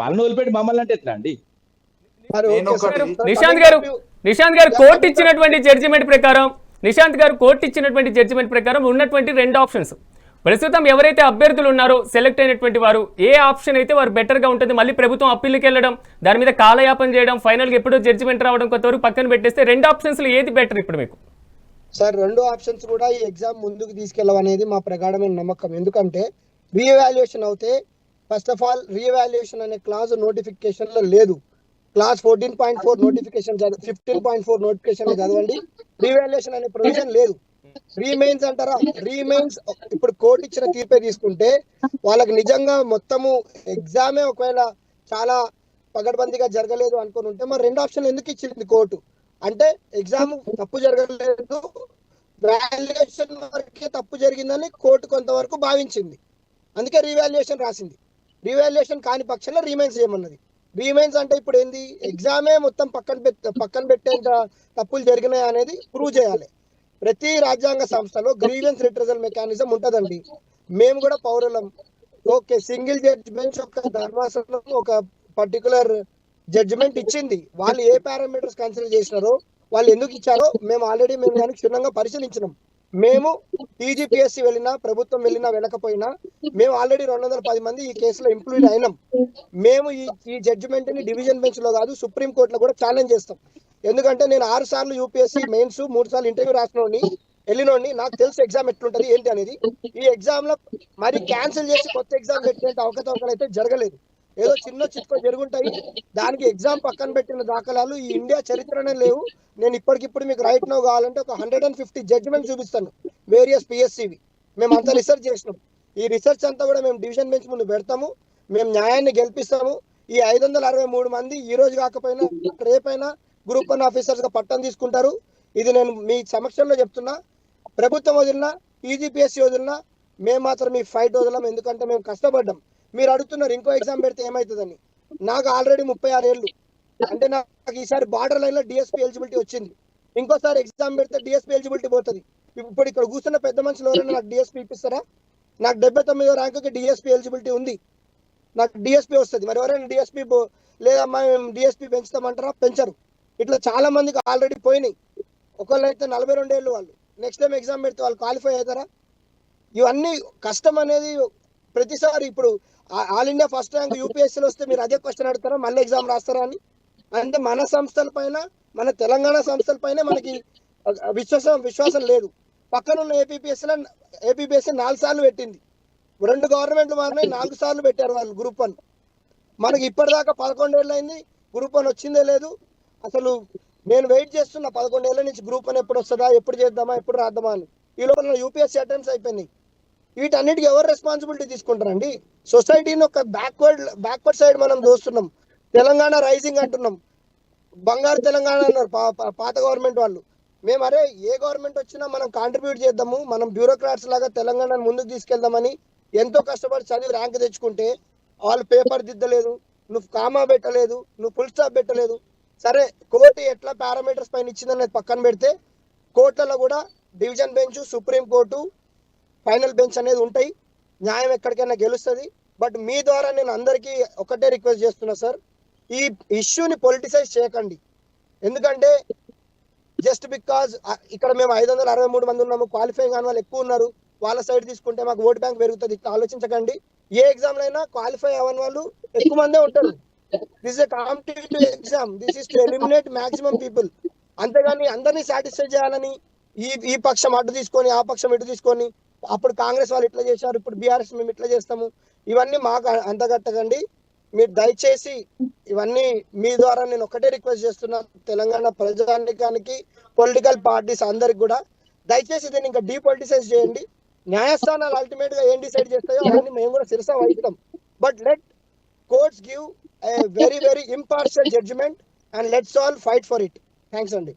వాళ్ళని వదిలిపెట్టి మమ్మల్ని అంటే ఎట్లా అండి? నిశాంత్ గారు కోర్టు ఇచ్చినటువంటి జడ్జిమెంట్ ప్రకారం ఉన్నటువంటి 2 ఆప్షన్స్ ప్రస్తుతం ఎవరైతే అభ్యర్థులు ఉన్నారో సెలెక్ట్ అయినటువంటి వారు ఏ ఆప్షన్ అయితే వారు బెటర్గా ఉంటుంది, మళ్ళీ ప్రభుత్వం అప్పీల్కి వెళ్ళడం, దాని మీద కాలయాపన చేయడం, ఫైనల్గా ఎప్పుడో జడ్జిమెంట్ రావడం కొంతవరకు పక్కన పెట్టేస్తే 2 ఆప్షన్స్లో ఏది బెటర్ ఇప్పుడు మీకు? సార్ 2 ఆప్షన్స్ కూడా ఈ ఎగ్జామ్ ముందుకు తీసుకెళ్ళవనేది మా ప్రగాఢమైన నమ్మకం. ఎందుకంటే రీఎవాల్యుయేషన్ అవుతే ఫస్ట్ ఆఫ్ ఆల్ రీఎవాల్యుయేషన్ అనే క్లాజ్ నోటిఫికేషన్ లో లేదు. క్లాస్ 14.4 నోటిఫికేషన్ 15.4 నోటిఫికేషన్ చదవండి, రీవాల్యుయేషన్ అనే ప్రొవిజన్ లేదు. రీమెయిన్స్ అంటారా? రీమెయిన్స్ ఇప్పుడు కోర్టు ఇచ్చిన తీర్పే తీసుకుంటే వాళ్ళకి నిజంగా మొత్తము ఎగ్జామే ఒకవేళ చాలా పగడ్బందీగా జరగలేదు అనుకుని ఉంటే మరి 2 ఆప్షన్లు ఎందుకు ఇచ్చింది కోర్టు? అంటే ఎగ్జామ్ తప్పు జరగలేదు, వాల్యుయేషన్ వరకే తప్పు జరిగిందని కోర్టు కొంతవరకు భావించింది. అందుకే రీవాల్యుయేషన్ రాసింది. రీవాల్యుయేషన్ కాని పక్షంలో రీమైన్స్ చేయమన్నది. రీమైన్స్ అంటే ఇప్పుడు ఏంది? ఎగ్జామే మొత్తం పక్కన పెట్టేంత తప్పులు జరిగినాయి అనేది ప్రూవ్ చేయాలి. ప్రతి రాజ్యాంగ సంస్థలో గ్రీవెన్స్ రిట్రజల్ మెకానిజం ఉంటదండి. మేము కూడా పౌరులం. ఓకే, సింగిల్ జడ్జ్ బెంచ్ ఒక ధర్మాసనం ఒక పర్టికులర్ జడ్జిమెంట్ ఇచ్చింది. వాళ్ళు ఏ పారామీటర్స్ కన్సిడర్ చేసినారో, వాళ్ళు ఎందుకు ఇచ్చారో మేము దానికి క్షుణ్ణంగా పరిశీలించినాం. మేము టీజీపీఎస్సీ వెళ్ళినా, ప్రభుత్వం వెళ్ళినా వెళ్ళకపోయినా మేము ఆల్రెడీ 210 మంది ఈ కేసులో ఇంప్లూడ్ అయినాం. మేము ఈ జడ్జిమెంట్ ని డివిజన్ బెంచ్ లో కాదు, సుప్రీం కోర్టులో కూడా ఛాలెంజ్ చేస్తాం. ఎందుకంటే నేను 6 సార్లు యూపీఎస్సీ మెయిన్స్, 3 సార్లు ఇంటర్వ్యూ రాసినోడిని, వెళ్ళినోడిని, నాకు తెలుసు ఎగ్జామ్ ఎట్లుంటది ఏంటి అనేది. ఈ ఎగ్జామ్ లో మరి క్యాన్సిల్ చేసి కొత్త ఎగ్జామ్ పెట్టేంత అవకతవకలు అయితే జరగలేదు. ఏదో చిన్న చిత్కో జరుగుంటాయి, దానికి ఎగ్జామ్ పక్కన పెట్టిన దాఖలాలు ఈ ఇండియా చరిత్రనే లేవు. నేను ఇప్పటికిప్పుడు మీకు రైట్ నో కావాలంటే ఒక 150 జడ్జిమెంట్ చూపిస్తాను, వేరియస్ పిఎస్సివి. మేము అంతా రీసెర్చ్ చేసినాం. ఈ రీసెర్చ్ అంతా కూడా మేము డివిజన్ బెంచ్ ముందు పెడతాము. మేము న్యాయాన్ని గెలిపిస్తాము. ఈ 563 మంది ఈ రోజు కాకపోయినా రేపైనా గ్రూప్ 1 ఆఫీసర్స్ గా పట్టం తీసుకుంటారు. ఇది నేను మీ సమక్షంలో చెప్తున్నా. ప్రభుత్వం వదిలినా, టీజీపీఎస్సీ వదిలినా మేము మాత్రం ఈ ఫైట్ వదలం. ఎందుకంటే మేము కష్టపడ్డాం. మీరు అడుగుతున్నారు ఇంకో ఎగ్జామ్ పెడితే ఏమవుతుందని. నాకు ఆల్రెడీ 36 ఏళ్ళు. అంటే నాకు ఈసారి బార్డర్ లైన్ లో డిఎస్పీ ఎలిజిబిలిటీ వచ్చింది. ఇంకోసారి ఎగ్జామ్ పెడితే డిఎస్పీ ఎలిజిబిలిటీ పోతుంది. ఇప్పుడు ఇక్కడ కూర్చున్న పెద్ద మనుషులు ఎవరైనా నాకు డిఎస్పీ ఇప్పిస్తారా? నాకు 79వ ర్యాంకుకి డిఎస్పీ ఎలిజిబిలిటీ ఉంది. నాకు డిఎస్పీ వస్తుంది. మరి ఎవరైనా డిఎస్పీ లేదమ్మా మేము డిఎస్పీ పెంచుతామంటారా? పెంచరు. ఇట్లా చాలా మందికి ఆల్రెడీ పోయినాయి. ఒకళ్ళు అయితే 42 ఏళ్ళు, వాళ్ళు నెక్స్ట్ టైం ఎగ్జామ్ పెడితే వాళ్ళు క్వాలిఫై అవుతారా? ఇవన్నీ కష్టం అనేది ప్రతిసారి. ఇప్పుడు ఆల్ ఇండియా ఫస్ట్ ర్యాంక్ యూపీఎస్సీలో వస్తే మీరు అదే క్వశ్చన్ అడుగుతారా, మళ్ళీ ఎగ్జామ్ రాస్తారా అని? అంటే మన సంస్థల పైన, మన తెలంగాణ సంస్థల పైన మనకి విశ్వాసం లేదు. పక్కనున్న ఏపీపీఎస్సీ 4 సార్లు పెట్టింది. 2 గవర్నమెంట్లు మారినాయి, 4 సార్లు పెట్టారు వాళ్ళు గ్రూప్ 1. మనకి ఇప్పటిదాకా 11 ఏళ్ళు అయింది, గ్రూప్ 1 వచ్చిందే లేదు. అసలు నేను వెయిట్ చేస్తున్నా 11 ఏళ్ళ నుంచి గ్రూప్ 1 ఎప్పుడు వస్తుందా, ఎప్పుడు చేద్దామా, ఎప్పుడు రాద్దామా అని. ఈ లోపల యూపీఎస్సీ అటెంప్ట్స్ అయిపోయినాయి. వీటన్నిటికీ ఎవరు రెస్పాన్సిబిలిటీ తీసుకుంటారండి? సొసైటీని ఒక బ్యాక్వర్డ్ సైడ్ మనం చూస్తున్నాం. తెలంగాణ రైజింగ్ అంటున్నాం, బంగారు తెలంగాణ అన్నారు పాత గవర్నమెంట్ వాళ్ళు. మేము అరే ఏ గవర్నమెంట్ వచ్చినా మనం కాంట్రిబ్యూట్ చేద్దాము, మనం బ్యూరోక్రాట్స్ లాగా తెలంగాణను ముందుకు తీసుకెళ్దామని ఎంతో కష్టపడి చదివి ర్యాంక్ తెచ్చుకుంటే వాళ్ళు పేపర్ దిద్దలేదు, నువ్వు కామా పెట్టలేదు, నువ్వు ఫుల్ స్టాప్ పెట్టలేదు. సరే, కోర్టు ఎట్లా పారామీటర్స్ పైన ఇచ్చిందనేది పక్కన పెడితే, కోర్టులలో కూడా division bench, supreme court, final bench అనేది ఉంటాయి. న్యాయం ఎక్కడికైనా గెలుస్తుంది. బట్ మీ ద్వారా నేను అందరికీ ఒకటే రిక్వెస్ట్ చేస్తున్నా సార్, ఈ ఇష్యూని పొలిటిసైజ్ చేయకండి. ఎందుకంటే జస్ట్ బికాజ్ ఇక్కడ మేము 563 మంది ఉన్నాము, క్వాలిఫై కాని వాళ్ళు ఎక్కువ ఉన్నారు, వాళ్ళ సైడ్ తీసుకుంటే మాకు ఓట్ బ్యాంక్ పెరుగుతుంది, ఇట్లా ఆలోచించకండి. ఏ ఎగ్జామ్ అయినా క్వాలిఫై అవ్వని వాళ్ళు ఎక్కువ మందే ఉంటారు. This is a competitive exam, this is to eliminate maximum people. అంతేగాని అందరినీ సాటిస్ఫై చేయాలని ఈ పక్షం అటు తీసుకొని ఆ పక్షం ఇటు తీసుకొని, అప్పుడు కాంగ్రెస్ వాళ్ళు ఇట్లా చేశారు, ఇప్పుడు బీఆర్ఎస్ మేము ఇట్లా చేస్తాము, ఇవన్నీ మాకు అంతగట్టకండి. మీరు దయచేసి ఇవన్నీ మీ ద్వారా నేను ఒకటే రిక్వెస్ట్ చేస్తున్నా, తెలంగాణ ప్రజానికానికి, పొలిటికల్ పార్టీస్ అందరికి కూడా దయచేసి దీన్ని ఇంకా డీపొలిటిసైజ్ చేయండి. న్యాయస్థానాలు అల్టిమేట్ గా ఏం డిసైడ్ చేస్తాయో అవన్నీ మేము కూడా శిరస వహిస్తాం. But let courts give a very very impartial judgement and let's all fight for it. Thanks అండి.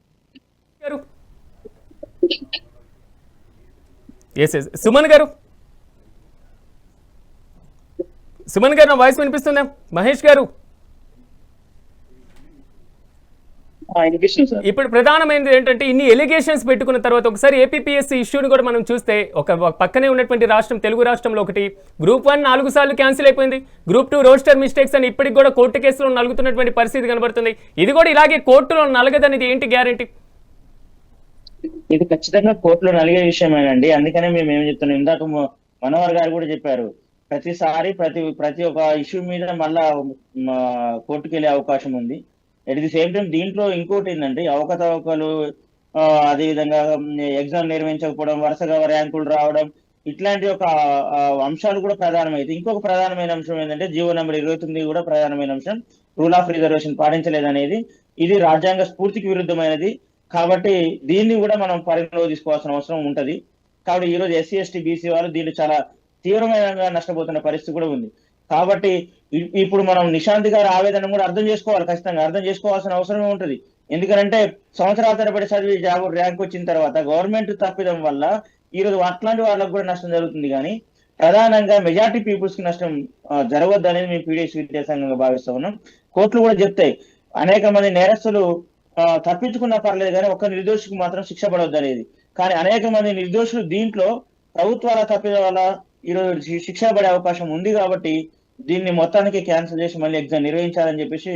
సుమన్ గారు నా వాయిస్ వినిపిస్తుందా? మహేష్ గారు, ఇప్పుడు ప్రధానమైనది ఏంటంటే, ఇన్ని ఎలిగేషన్స్ పెట్టుకున్న తర్వాత ఒకసారి ఏపీపీఎస్సీ ఇష్యూని కూడా మనం చూస్తే, ఒక పక్కనే ఉన్నటువంటి రాష్ట్రం, తెలుగు రాష్ట్రంలో ఒకటి గ్రూప్ 1 4 సార్లు క్యాన్సిల్ అయిపోయింది, గ్రూప్ 2 రోస్టర్ మిస్టేక్స్ అని ఇప్పటికి కూడా కోర్టు కేసులో నలుగుతున్నటువంటి పరిస్థితి కనబడుతుంది. ఇది కూడా ఇలాగే కోర్టులో నలగదనేది ఏంటి గ్యారంటీ? ఇది ఖచ్చితంగా కోర్టులో నలిగే విషయమేనండి. అందుకనే మేము ఏం చెప్తున్నాం, ఇందాక మనోహర్ గారు కూడా చెప్పారు, ప్రతిసారి ప్రతి ఒక్క ఇష్యూ మీద మళ్ళా కోర్టుకు వెళ్ళే అవకాశం ఉంది. ఎట్ ది సేమ్ టైం దీంట్లో ఇంకోటి ఏంటంటే, అవకతవకలు, అదేవిధంగా ఎగ్జామ్ నిర్వహించకపోవడం, వరుసగా ర్యాంకులు రావడం, ఇట్లాంటి ఒక అంశాలు కూడా ప్రధానమైతే, ఇంకొక ప్రధానమైన అంశం ఏంటంటే జీవో నెంబర్ 29 కూడా ప్రధానమైన అంశం, రూల్ ఆఫ్ రిజర్వేషన్ పాటించలేదనేది. ఇది రాజ్యాంగ స్ఫూర్తికి విరుద్ధమైనది. కాబట్టి దీన్ని కూడా మనం పరిగణలో తీసుకోవాల్సిన అవసరం ఉంటది. కాబట్టి ఈ రోజు ఎస్సీ ఎస్టీ బీసీ వాళ్ళు దీన్ని చాలా తీవ్రమైన నష్టపోతున్న పరిస్థితి కూడా ఉంది. కాబట్టి ఇప్పుడు మనం నిశాంత్ గారి ఆవేదన కూడా అర్థం చేసుకోవాలి, ఖచ్చితంగా అర్థం చేసుకోవాల్సిన అవసరమే ఉంటుంది. ఎందుకంటే సంవత్సరాల తరబడి చదివి జాబ్ ర్యాంక్ వచ్చిన తర్వాత గవర్నమెంట్ తప్పిదం వల్ల ఈ రోజు అట్లాంటి వాళ్ళకు కూడా నష్టం జరుగుతుంది. కానీ ప్రధానంగా మెజారిటీ పీపుల్స్ కి నష్టం జరగవద్దు అనేది మేము పీడిఎస్ విద్యాసంఘంగా భావిస్తా ఉన్నాం. కోర్టులు కూడా చెప్తాయి, అనేక మంది నేరస్తులు తప్పించుకున్నా పర్లేదు కానీ ఒక్క నిర్దోషికి మాత్రం శిక్ష పడవద్దు అనేది. కానీ అనేక మంది నిర్దోషులు దీంట్లో ప్రభుత్వాల తప్పిదం వల్ల ఈరోజు శిక్ష పడే అవకాశం ఉంది. కాబట్టి దీన్ని మొత్తానికి క్యాన్సిల్ చేసి మళ్ళీ ఎగ్జామ్ నిర్వహించాలని చెప్పేసి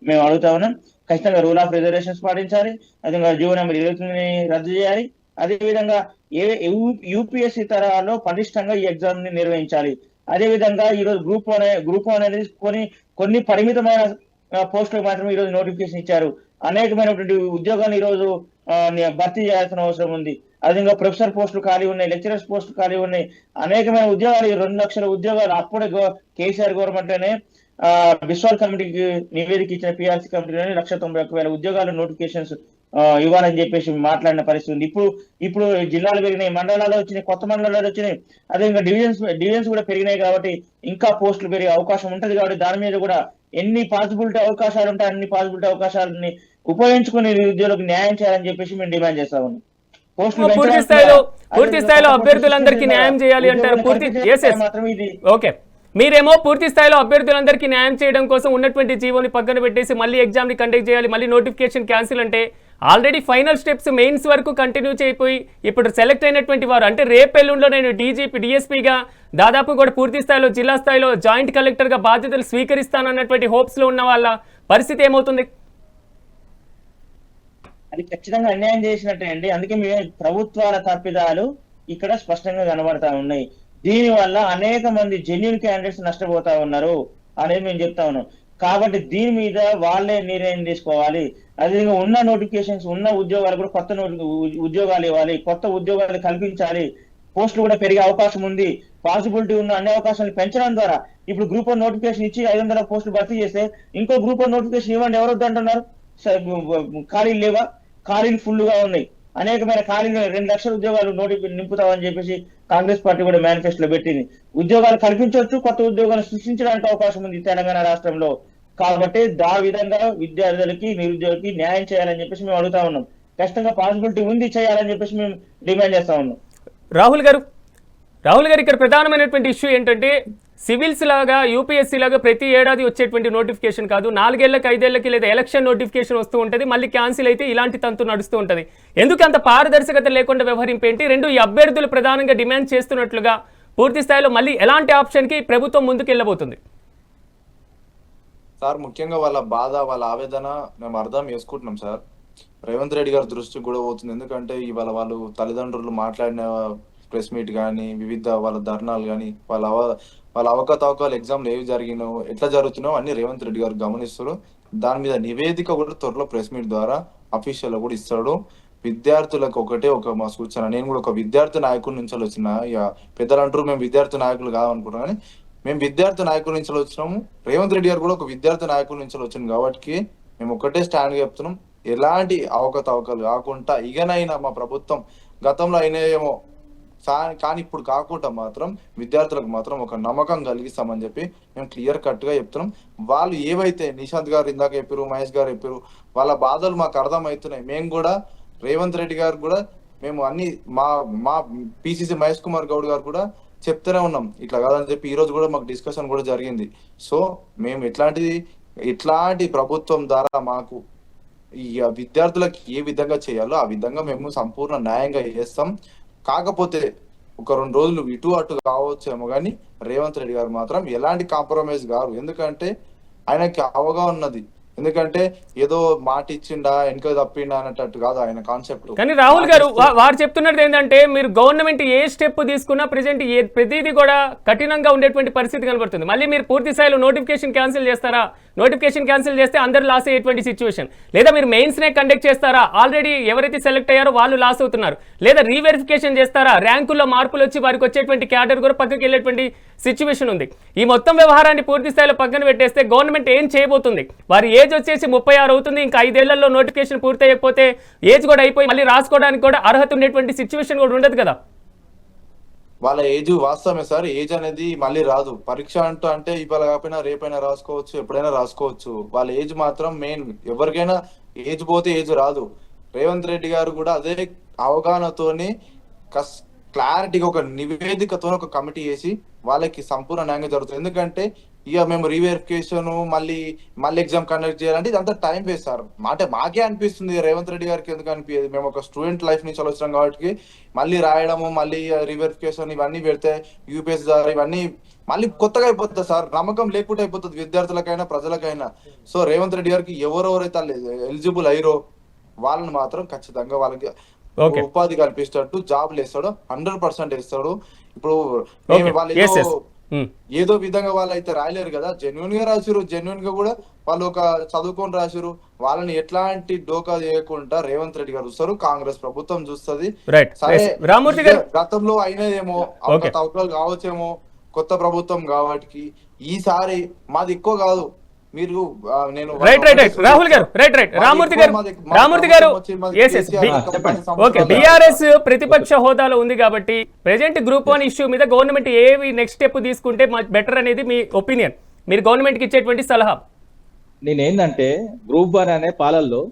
మేము అడుగుతా ఉన్నాం. ఖచ్చితంగా రూల్ ఆఫ్ రిజర్వేషన్స్ పాటించాలి, అదేవిధంగా జీవో నెంబర్ 29 రద్దు చేయాలి, అదేవిధంగా యూపీఎస్సీ తరహాలో పటిష్టంగా ఈ ఎగ్జామ్ ని నిర్వహించాలి. అదేవిధంగా ఈరోజు గ్రూప్ వన్ అనేది కొన్ని పరిమితమైన పోస్టులకు మాత్రమే ఈరోజు నోటిఫికేషన్ ఇచ్చారు. అనేకమైనటువంటి ఉద్యోగాలు ఈరోజు భర్తీ చేయాల్సిన అవసరం ఉంది. అదేవిధంగా ప్రొఫెసర్ పోస్టులు ఖాళీ ఉన్నాయి, లెక్చరర్స్ పోస్టులు ఖాళీ ఉన్నాయి, అనేకమైన ఉద్యోగాలు 2 లక్షల ఉద్యోగాలు అప్పుడే కేసీఆర్ గవర్నమెంట్ లోనే బిస్వాల్ కమిటీకి నివేదిక ఇచ్చిన పిఆర్సీ కమిటీలోనే 191,000 ఉద్యోగాలు నోటిఫికేషన్స్ ఇవ్వాలని చెప్పేసి మాట్లాడిన పరిస్థితి ఉంది. ఇప్పుడు జిల్లాలు పెరిగినాయి, మండలాలు వచ్చినాయి, కొత్త మండలాలు వచ్చినాయి, అదేవిధంగా డివిజన్స్ కూడా పెరిగినాయి. కాబట్టి ఇంకా పోస్టులు పెరిగే అవకాశం ఉంటది. కాబట్టి దాని మీద కూడా ఎన్ని పాసిబిలిటీ అవకాశాలు ఉంటాయి అన్ని పాసిబిలిటీ అవకాశాలని ఉపయోగించుకుని నిరుద్యోగులకు న్యాయం చేయాలని చెప్పేసి మేము డిమాండ్ చేస్తా ఉన్నాం. పూర్తి స్థాయిలో అభ్యర్థులందరికీ న్యాయం చేయాలి అంటారు. ఓకే, మీరేమో పూర్తి స్థాయిలో అభ్యర్థులందరికీ న్యాయం చేయడం కోసం ఉన్నటువంటి జీవోని పక్కన పెట్టేసి మళ్ళీ ఎగ్జామ్ ని కండక్ట్ చేయాలి, మళ్ళీ నోటిఫికేషన్ క్యాన్సిల్ అంటే ఆల్రెడీ ఫైనల్ స్టెప్స్ మెయిన్స్ వరకు కంటిన్యూ చేయిపోయి ఇప్పుడు సెలెక్ట్ అయినటువంటి వారు అంటే రేపెల్లుండో నేను డీజీపీ డిఎస్పీగా దాదాపు కూడా పూర్తి స్థాయిలో జిల్లా స్థాయిలో జాయింట్ కలెక్టర్గా బాధ్యతలు స్వీకరిస్తానన్నటువంటి హోప్స్లో ఉన్న వాళ్ళ పరిస్థితి ఏమవుతుంది? అది ఖచ్చితంగా అన్యాయం చేసినట్టే అండి. అందుకే మేము ప్రభుత్వాల తప్పిదాలు ఇక్కడ స్పష్టంగా కనబడతా ఉన్నాయి. దీని వల్ల అనేక మంది జెన్యూన్ క్యాండిడేట్స్ నష్టపోతా ఉన్నారు అనేది మేము చెప్తా ఉన్నాం. కాబట్టి దీని మీద వాళ్ళే నిర్ణయం తీసుకోవాలి. అదేవిధంగా ఉన్న నోటిఫికేషన్స్ ఉన్న ఉద్యోగాలు కూడా కొత్త ఉద్యోగాలు ఇవ్వాలి, కొత్త ఉద్యోగాలు కల్పించాలి, పోస్టులు కూడా పెరిగే అవకాశం ఉంది. పాసిబిలిటీ ఉన్న అన్ని అవకాశాలు పెంచడం ద్వారా ఇప్పుడు గ్రూప్ 1 నోటిఫికేషన్ ఇచ్చి 500 పోస్టులు భర్తీ చేస్తే ఇంకో గ్రూప్ 1 నోటిఫికేషన్ ఇవ్వండి, ఎవరు వద్దంటున్నారు? ఖాళీలు లేవా? ఖాళీలు ఫుల్ గా ఉన్నాయి. అనేకమైన ఖాళీలు 2 లక్షల ఉద్యోగాలు నింపుతామని చెప్పేసి కాంగ్రెస్ పార్టీ కూడా మేనిఫెస్టోలో పెట్టింది. ఉద్యోగాలు కల్పించవచ్చు, కొత్త ఉద్యోగాలు సృష్టించడానికి అవకాశం ఉంది తెలంగాణ రాష్ట్రంలో. కాబట్టి ఆ విధంగా విద్యార్థులకి నిరుద్యోగులకి న్యాయం చేయాలని చెప్పేసి మేము అడుగుతా ఉన్నాం. ఖచ్చితంగా పాసిబిలిటీ ఉంది, చేయాలని చెప్పేసి మేము డిమాండ్ చేస్తా ఉన్నాం. రాహుల్ గారు ఇక్కడ ప్రధానమైనటువంటి ఇష్యూ ఏంటంటే సివిల్స్ లాగా యూపీఎస్సీ లాగా ప్రతి ఏడాది వచ్చేటువంటి నోటిఫికేషన్ కాదు, 4 ఏళ్లకి 5 ఏళ్లకి లేదా ఎలక్షన్ నోటిఫికేషన్ వస్తూ ఉంటుంది, మళ్ళీ క్యాన్సిల్ అయితే ఇలాంటి తంతు నడుస్తూ ఉంటుంది. ఎందుకు అంత పారదర్శకత లేకుండా వ్యవహరింపేంటి? ఈ అభ్యర్థులు ప్రధానంగా డిమాండ్ చేస్తున్నట్లుగా పూర్తి స్థాయిలో మళ్ళీ ఎలాంటి ఆప్షన్కి ప్రభుత్వం ముందుకు వెళ్ళబోతుంది? సార్ ముఖ్యంగా వాళ్ళ బాధ వాళ్ళ ఆవేదన మేము అర్థం చేసుకుంటున్నాం సార్. రేవంత్ రెడ్డి గారి దృష్టికి కూడా పోతుంది. ఎందుకంటే ఇవాళ వాళ్ళు తల్లిదండ్రులు మాట్లాడిన ప్రెస్ మీట్ కానీ వివిధ వాళ్ళ ధర్నాలు కానీ వాళ్ళ అవకతవకలు ఎగ్జామ్లు ఏవి జరిగినో ఎట్లా జరుగుతున్నాయో అన్ని రేవంత్ రెడ్డి గారు గమనిస్తారు. దాని మీద నివేదిక కూడా త్వరలో ప్రెస్ మీట్ ద్వారా అఫీషియల్ కూడా ఇస్తాడు. విద్యార్థులకు ఒక మా సూచన, నేను కూడా ఒక విద్యార్థి నాయకుడి నుంచి వచ్చిన, ఇక పెద్దలు అంటారు మేము విద్యార్థి నాయకులు కాదనుకుంటున్నాం, కానీ మేము విద్యార్థి నాయకుల నుంచి వచ్చినాము. రేవంత్ రెడ్డి గారు కూడా ఒక విద్యార్థి నాయకుల నుంచి వచ్చింది కాబట్టి మేము ఒకటే స్టాండ్ చెప్తున్నాం, ఎలాంటి అవకతవకలు కాకుండా ఇకనైనా మా ప్రభుత్వం గతంలో అయినాయేమో కానీ ఇప్పుడు కాకుండా మాత్రం విద్యార్థులకు మాత్రం ఒక నమ్మకం కలిగిస్తామని చెప్పి మేము క్లియర్ కట్ గా చెప్తున్నాం. వాళ్ళు ఏవైతే నిశాంత్ గారు ఇందాక చెప్పారు, మహేష్ గారు చెప్పారు, వాళ్ళ బాధలు మాకు అర్థమవుతున్నాయి. మేము కూడా రేవంత్ రెడ్డి గారు కూడా మేము అన్ని మా పిసిసి మహేష్ కుమార్ గౌడ్ గారు కూడా చెప్తూనే ఉన్నాం ఇట్లా కాదని చెప్పి. ఈ రోజు కూడా మాకు డిస్కషన్ కూడా జరిగింది. సో మేము ఇట్లాంటి ప్రభుత్వం ద్వారా మాకు ఈ విద్యార్థులకు ఏ విధంగా చేయాలో ఆ విధంగా మేము సంపూర్ణ న్యాయంగా చేస్తాం. కాకపోతే ఒక 2 రోజులు ఇటు అటు కావచ్చేమో కానీ రేవంత్ రెడ్డి గారు మాత్రం ఎలాంటి కాంప్రమైజ్ గారు. ఎందుకంటే ఆయనకి అవగాహన ఉన్నది. ఎందుకంటే ఏదో మాట ఇచ్చిండా వెనక తప్పిండా అన్నట్టు కాదు ఆయన కాన్సెప్ట్. కానీ రాహుల్ గారు వారు చెప్తున్నది ఏంటంటే మీరు గవర్నమెంట్ ఏ స్టెప్ తీసుకున్నా ప్రెజెంట్ ప్రతిదీ కూడా కఠినంగా ఉండేటువంటి పరిస్థితి కనబడుతుంది. మళ్ళీ మీరు పూర్తి స్థాయిలో నోటిఫికేషన్ క్యాన్సిల్ చేస్తారా? నోటిఫికేషన్ క్యాన్సిల్ చేస్తే అందరు లాస్ అయ్యేటువంటి సిచ్యువేషన్. లేదా మీరు మెయిన్స్ నే కండక్ట్ చేస్తారా? ఆల్రెడీ ఎవరైతే సెలెక్ట్ అయ్యారో వాళ్ళు లాస్ అవుతున్నారు. లేదా రీవెరిఫికేషన్ చేస్తారా? ర్యాంకుల్లో మార్పులు వచ్చి వారికి వచ్చేటువంటి క్యాడర్ కూడా పక్కకి వెళ్ళేటువంటి సిచ్యువేషన్ ఉంది. ఈ మొత్తం వ్యవహారాన్ని పూర్తి స్థాయిలో పక్కన పెట్టేస్తే గవర్నమెంట్ ఏం చేయబోతుంది? వారు ఏ ఏజ్ వచ్చేసి 36 అవుతుంది, ఇంకా 5 ఏళ్లలో నోటిఫికేషన్ పూర్తి అయిపోతే ఏజ్ కూడా అయిపోయి మళ్ళీ రాసుకోవడానికి కూడా అర్హత ఉండేటువంటి సిచ్యువేషన్ కూడా ఉండదు కదా. వాళ్ళ ఏజ్ వాస్తవమే సార్, ఏజ్ అనేది మళ్ళీ రాదు. పరీక్ష అంటే ఇవాళ కాకపోయినా రేపైనా రాసుకోవచ్చు, ఎప్పుడైనా రాసుకోవచ్చు. వాళ్ళ ఏజ్ మాత్రం మెయిన్. ఎవరికైనా ఏజ్ పోతే ఏజ్ రాదు. రేవంత్ రెడ్డి గారు కూడా అదే అవగాహనతోని క్లారిటీగా ఒక నివేదికతో ఒక కమిటీ వేసి వాళ్ళకి సంపూర్ణ న్యాయం జరుగుతుంది. ఎందుకంటే ఇక మేము రీవెరిఫికేషన్ మళ్ళీ ఎగ్జామ్ కండక్ట్ చేయాలంటే ఇదంతా టైం వేస్ట్ సార్. మాకే అనిపిస్తుంది, రేవంత్ రెడ్డి గారికి ఎందుకు అనిపించదు? మేము ఒక స్టూడెంట్ లైఫ్ నుంచి వచ్చినాం కాబట్టి మళ్ళీ రాయడము, మళ్ళీ రీవెరిఫికేషన్ ఇవన్నీ పెడితే యూపీఎస్ ద్వారా ఇవన్నీ మళ్ళీ కొత్తగా అయిపోతుంది సార్. నమ్మకం లేకుండా అయిపోతుంది విద్యార్థులకైనా ప్రజలకైనా. సో రేవంత్ రెడ్డి గారికి ఎవరెవరైతే ఎలిజిబుల్ అయ్యారో వాళ్ళని మాత్రం ఖచ్చితంగా వాళ్ళకి ఉపాధి కల్పిస్తట్టు జాబ్లు వేస్తాడు, 100% వేస్తాడు. ఇప్పుడు వాళ్ళు ఏదో విధంగా వాళ్ళు అయితే రాయలేరు కదా, జెన్యున్ గా రాసిరు. జెన్యున్ గా కూడా వాళ్ళు ఒక చదువుకొని రాసిరు. వాళ్ళని ఎట్లాంటి డోకా చేయకుండా రేవంత్ రెడ్డి గారు చూస్తారు, కాంగ్రెస్ ప్రభుత్వం చూస్తుంది. సరే గతంలో అయినదేమో అవకతవకలు కావచ్చేమో, కొత్త ప్రభుత్వం కాబట్టి ఈసారి మాది ఎక్కువ కాదు. మీరు నేను రామూర్తి గారు ఓకే, బీఆర్ఎస్ ప్రతిపక్ష హోదాలో ఉంది కాబట్టి ప్రెజెంట్ గ్రూప్ 1 ఇష్యూ మీద గవర్నమెంట్ ఏవి నెక్స్ట్ స్టెప్ తీసుకుంటే బెటర్ అనేది మీ ఒపీనియన్, మీరు గవర్నమెంట్ కి ఇచ్చేటువంటి సలహా? నేనేందంటే గ్రూప్ 1 అనే పాలల్లో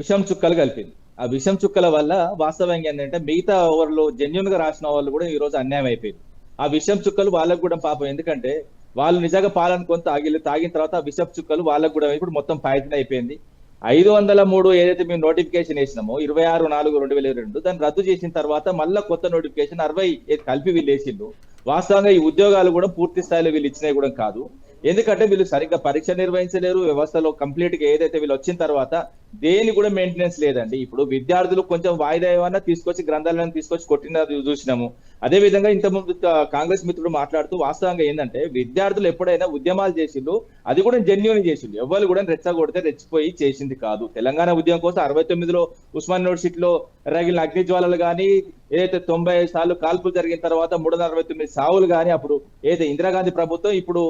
విషం చుక్కలు కలిపింది. ఆ విషం చుక్కల వల్ల వాస్తవంగా ఏంటంటే మిగతా ఓవర్లో జెన్యున్ గా రాసిన వాళ్ళు కూడా ఈ రోజు అన్యాయం అయిపోయింది. ఆ విషం చుక్కలు వాళ్ళకు కూడా పాపం, ఎందుకంటే వాళ్ళు నిజంగా పాలన కొంత తాగిన తర్వాత విషపు చుక్కలు వాళ్ళకు కూడా ఇప్పుడు మొత్తం పాయిజన్ అయిపోయింది. 503 ఏదైతే మేము నోటిఫికేషన్ వేసినామో 26/4/2022 దాన్ని రద్దు చేసిన తర్వాత మళ్ళీ కొత్త నోటిఫికేషన్ 60 కలిపి వీళ్ళు వేసిండు. వాస్తవంగా ఈ ఉద్యోగాలు కూడా పూర్తి స్థాయిలో వీళ్ళు ఇచ్చినవి కూడా కాదు. ఎందుకంటే వీళ్ళు సరిగ్గా పరీక్ష నిర్వహించలేరు. వ్యవస్థలో కంప్లీట్ గా ఏదైతే వీళ్ళు వచ్చిన తర్వాత దేని కూడా మెయింటెనెన్స్ లేదండి. ఇప్పుడు విద్యార్థులు కొంచెం వాయిదా ఏమన్నా తీసుకొచ్చి గ్రంథాలను తీసుకొచ్చి కొట్టిన చూసినాము. అదే విధంగా ఇంతకుముందు కాంగ్రెస్ మిత్రుడు మాట్లాడుతూ వాస్తవంగా ఏంటంటే విద్యార్థులు ఎప్పుడైనా ఉద్యమాలు చేసిండ్రు, అది కూడా జెన్యూన్ చేసిండు. ఎవరు కూడా రెచ్చగొడితే రెచ్చిపోయి చేసింది కాదు. తెలంగాణ ఉద్యమం కోసం 69లో ఉస్మాన్ యూనివర్సిటీలో రగిలిన అగ్నిజ్వాలలు కానీ, ఏదైతే 90 సార్లు కాల్పులు జరిగిన తర్వాత 369 సావులు కానీ, అప్పుడు ఏదైతే ఇందిరాగాంధీ ప్రభుత్వం, ఇప్పుడు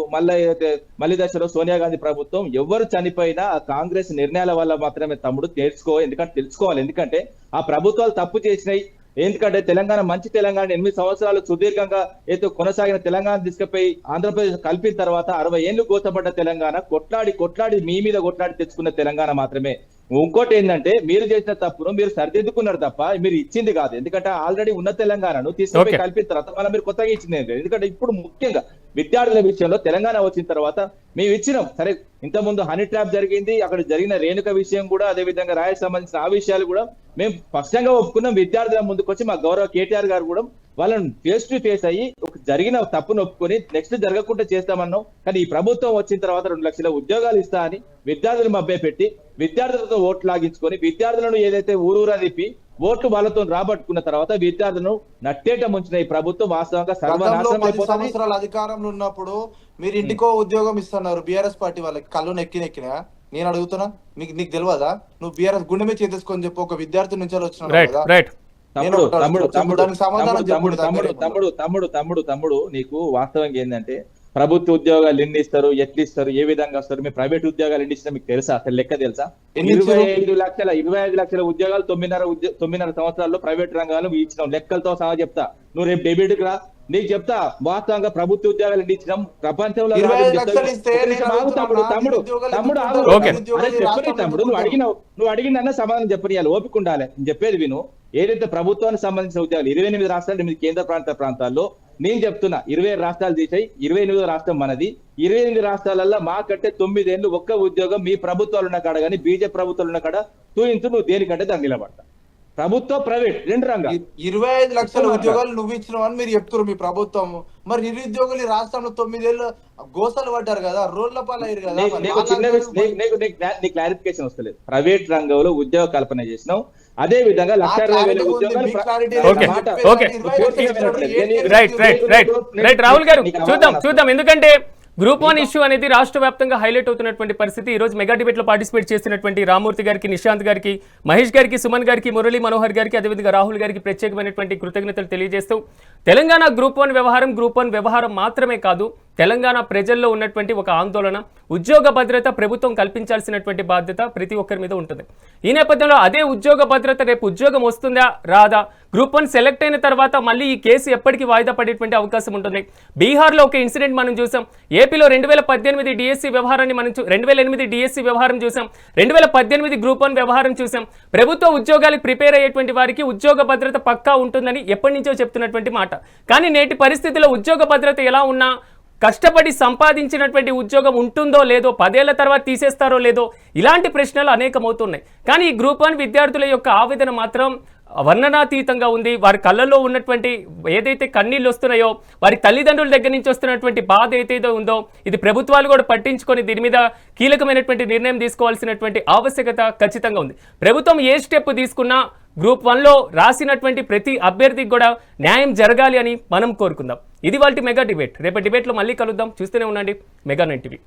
మళ్ళీ దశలో సోనియా గాంధీ ప్రభుత్వం, ఎవరు చనిపోయినా ఆ కాంగ్రెస్ నిర్ణయాల వల్ల మాత్రమే తమ్ముడు తెలుసుకోవాలి. ఎందుకంటే ఆ ప్రభుత్వాలు తప్పు చేసినాయి. ఎందుకంటే తెలంగాణ మంచి తెలంగాణ 8 సంవత్సరాలు సుదీర్ఘంగా ఏదో కొనసాగిన తెలంగాణ తీసుకుపోయి ఆంధ్రప్రదేశ్ కలిపిన తర్వాత 60 ఏళ్లు గోచపడ్డ తెలంగాణ కొట్లాడి మీ మీద కొట్లాడి తెచ్చుకున్న తెలంగాణ మాత్రమే. ఇంకోటి ఏంటంటే మీరు చేసిన తప్పును మీరు సరిదిద్దుకున్నారు తప్ప మీరు ఇచ్చింది కాదు. ఎందుకంటే ఆల్రెడీ ఉన్న తెలంగాణను తీసుకుపోయి కలిపిన తర్వాత మళ్ళీ మీరు కొత్తగా ఇచ్చింది. ఎందుకంటే ఇప్పుడు ముఖ్యంగా విద్యార్థుల విషయంలో తెలంగాణ వచ్చిన తర్వాత మేము ఇచ్చినాం. సరే, ఇంతకుముందు హనీ ట్రాప్ జరిగింది, అక్కడ జరిగిన రేణుక విషయం కూడా, అదే విధంగా రాయకు సంబంధించిన ఆ విషయాలు కూడా మేము స్పష్టంగా ఒప్పుకున్నాం. విద్యార్థుల ముందుకు వచ్చి మా గౌరవ కేటీఆర్ గారు కూడా వాళ్ళని ఫేస్ టు ఫేస్ అయ్యి ఒక జరిగిన తప్పును ఒప్పుకొని నెక్స్ట్ జరగకుండా చేస్తామన్నాం. కానీ ఈ ప్రభుత్వం వచ్చిన తర్వాత 2 లక్షల ఉద్యోగాలు ఇస్తా అని విద్యార్థులు మభ్య పెట్టి విద్యార్థులతో ఓట్లు లాగించుకొని విద్యార్థులను ఏదైతే ఊరూరా తిప్పి ఓట్లు వాళ్ళతో రాబట్టుకున్న తర్వాత విద్యార్థులను నట్టేట ముంచిన ఈ ప్రభుత్వం వాస్తవంగా సంవత్సరాల అధికారంలో ఉన్నప్పుడు మీరు ఇంటికో ఉద్యోగం ఇస్తున్నారు బీఆర్ఎస్ పార్టీ వాళ్ళకి. కళ్ళు నెక్కినా నేను అడుగుతున్నా, నీకు తెలియదా? నువ్వు బీఆర్ఎస్ గుండె మీద చేసేసుకొని చెప్పి ఒక విద్యార్థి నుంచి వచ్చిన తమ్ముడు నీకు వాస్తవంగా ఏంటంటే ప్రభుత్వ ఉద్యోగాలు ఎన్ని ఇస్తారు, ఎట్లు ఇస్తారు, ఏ విధంగా వస్తారు? మీ ప్రైవేట్ ఉద్యోగాలు ఎన్ని ఇచ్చినా మీకు తెలుసా? అసలు లెక్క తెలుసా? 25 లక్షల ఉద్యోగాలు 9.5 సంవత్సరాల్లో ప్రైవేట్ రంగాల్లో ఇచ్చినాం. లెక్కలతో సహా చెప్తా. నువ్వు రేపు డెబిట్ రా, నీకు చెప్తా. వాస్తవంగా ప్రభుత్వ ఉద్యోగాలు ఎన్ని ఇచ్చినాం ప్రపంచంలో. నువ్వు అడిగిన సమాధానం చెప్పనియాలి, ఓపిక ఉండాలి. చెప్పేది విను. ఏదైతే ప్రభుత్వానికి సంబంధించిన ఉద్యోగాలు 28 రాష్ట్రాలు, 8 కేంద్ర ప్రాంతాల్లో నేను చెప్తున్నా 27 రాష్ట్రాలు తీసాయి, 28వ రాష్ట్రం మనది. 28 రాష్ట్రాలలో మాకంటే 9 ఏళ్ళు ఒక్క ఉద్యోగం మీ ప్రభుత్వాలు ఉన్న కాడ కానీ బీజేపీ ప్రభుత్వాలు ఉన్న కాడ తూయించు. నువ్వు దేనికంటే దాన్ని నిలబడతా. ప్రభుత్వ ప్రైవేట్ 2 రంగాలు 25 లక్షల ఉద్యోగాలు నువ్వు ఇచ్చినావు అని మీరు చెప్తున్నారు మీ ప్రభుత్వం. మరి నిరుద్యోగులు ఈ రాష్ట్రంలో 9 ఏళ్ళు గోసలు పడ్డారు కదా, రోడ్ల పాలయ్యారు కదా. నీ క్లారిఫికేషన్ వస్తలేదు. ప్రైవేట్ రంగంలో ఉద్యోగ కల్పన చేసినాం. అదే విధంగా 1,60,000 ఉద్యోగాలు. రాహుల్ గారు చూద్దాం. ఎందుకంటే గ్రూప్ 1 ఇష్యూ అనేది రాష్ట్ర వ్యాప్తంగా హైలైట్ అవుతున్నటువంటి పరిస్థితి. ఈ రోజు మెగా డిబేట్ లో పార్టిసిపేట్ చేసినటువంటి రామూర్తి గారికి, నిశాంత్ గారికి, మహేష్ గారికి, సుమన్ గారికి, మురళీ మనోహర్ గారికి, అదేవిధంగా రాహుల్ గారికి ప్రత్యేకమైనటువంటి కృతజ్ఞతలు తెలియజేస్తూ తెలంగాణ గ్రూప్ 1 వ్యవహారం మాత్రమే కాదు, తెలంగాణ ప్రజల్లో ఉన్నటువంటి ఒక ఆందోళన, ఉద్యోగ భద్రత ప్రభుత్వం కల్పించాల్సినటువంటి బాధ్యత ప్రతి ఒక్కరి మీద ఉంటుంది. ఈ నేపథ్యంలో అదే ఉద్యోగ భద్రత రేపు ఉద్యోగం వస్తుందా రాదా, గ్రూప్ 1 సెలెక్ట్ అయిన తర్వాత మళ్ళీ ఈ కేసు ఎప్పటికీ వాయిదా పడేటువంటి అవకాశం ఉంటుంది. బీహార్లో ఒక ఇన్సిడెంట్ మనం చూసాం, ఏపీలో 2018 డిఎస్సి వ్యవహారాన్ని మనం 2008 డిఎస్సి వ్యవహారం చూసాం, 2018 గ్రూప్ 1 వ్యవహారం చూసాం. ప్రభుత్వ ఉద్యోగాలకు ప్రిపేర్ అయ్యేటువంటి వారికి ఉద్యోగ భద్రత పక్కా ఉంటుందని ఎప్పటి నుంచో చెప్తున్నటువంటి మాట. కానీ నేటి పరిస్థితిలో ఉద్యోగ భద్రత ఎలా ఉన్నా కష్టపడి సంపాదించినటువంటి ఉద్యోగం ఉంటుందో లేదో, 10 ఏళ్ల తర్వాత తీసేస్తారో లేదో, ఇలాంటి ప్రశ్నలు అనేకమవుతున్నాయి. కానీ ఈ గ్రూప్ 1 విద్యార్థుల యొక్క ఆవేదన మాత్రం వర్ణనాతీతంగా ఉంది. వారి కళ్ళల్లో ఉన్నటువంటి ఏదైతే కన్నీళ్ళు వస్తున్నాయో, వారి తల్లిదండ్రుల దగ్గర నుంచి వస్తున్నటువంటి బాధ ఏదైతే ఉందో, ఇది ప్రభుత్వాలు కూడా పట్టించుకొని దీని మీద కీలకమైనటువంటి నిర్ణయం తీసుకోవాల్సినటువంటి ఆవశ్యకత ఖచ్చితంగా ఉంది. ప్రభుత్వం ఏ స్టెప్ తీసుకున్నా గ్రూప్ 1లో రాసినటువంటి ప్రతి అభ్యర్థికి కూడా న్యాయం జరగాలి అని మనం కోరుకుందాం. ఇది వాళ్ళ మెగా డిబేట్. రేపటి డిబేట్లో మళ్ళీ కలుద్దాం. చూస్తూనే ఉండండి మెగా 9 టీవీ.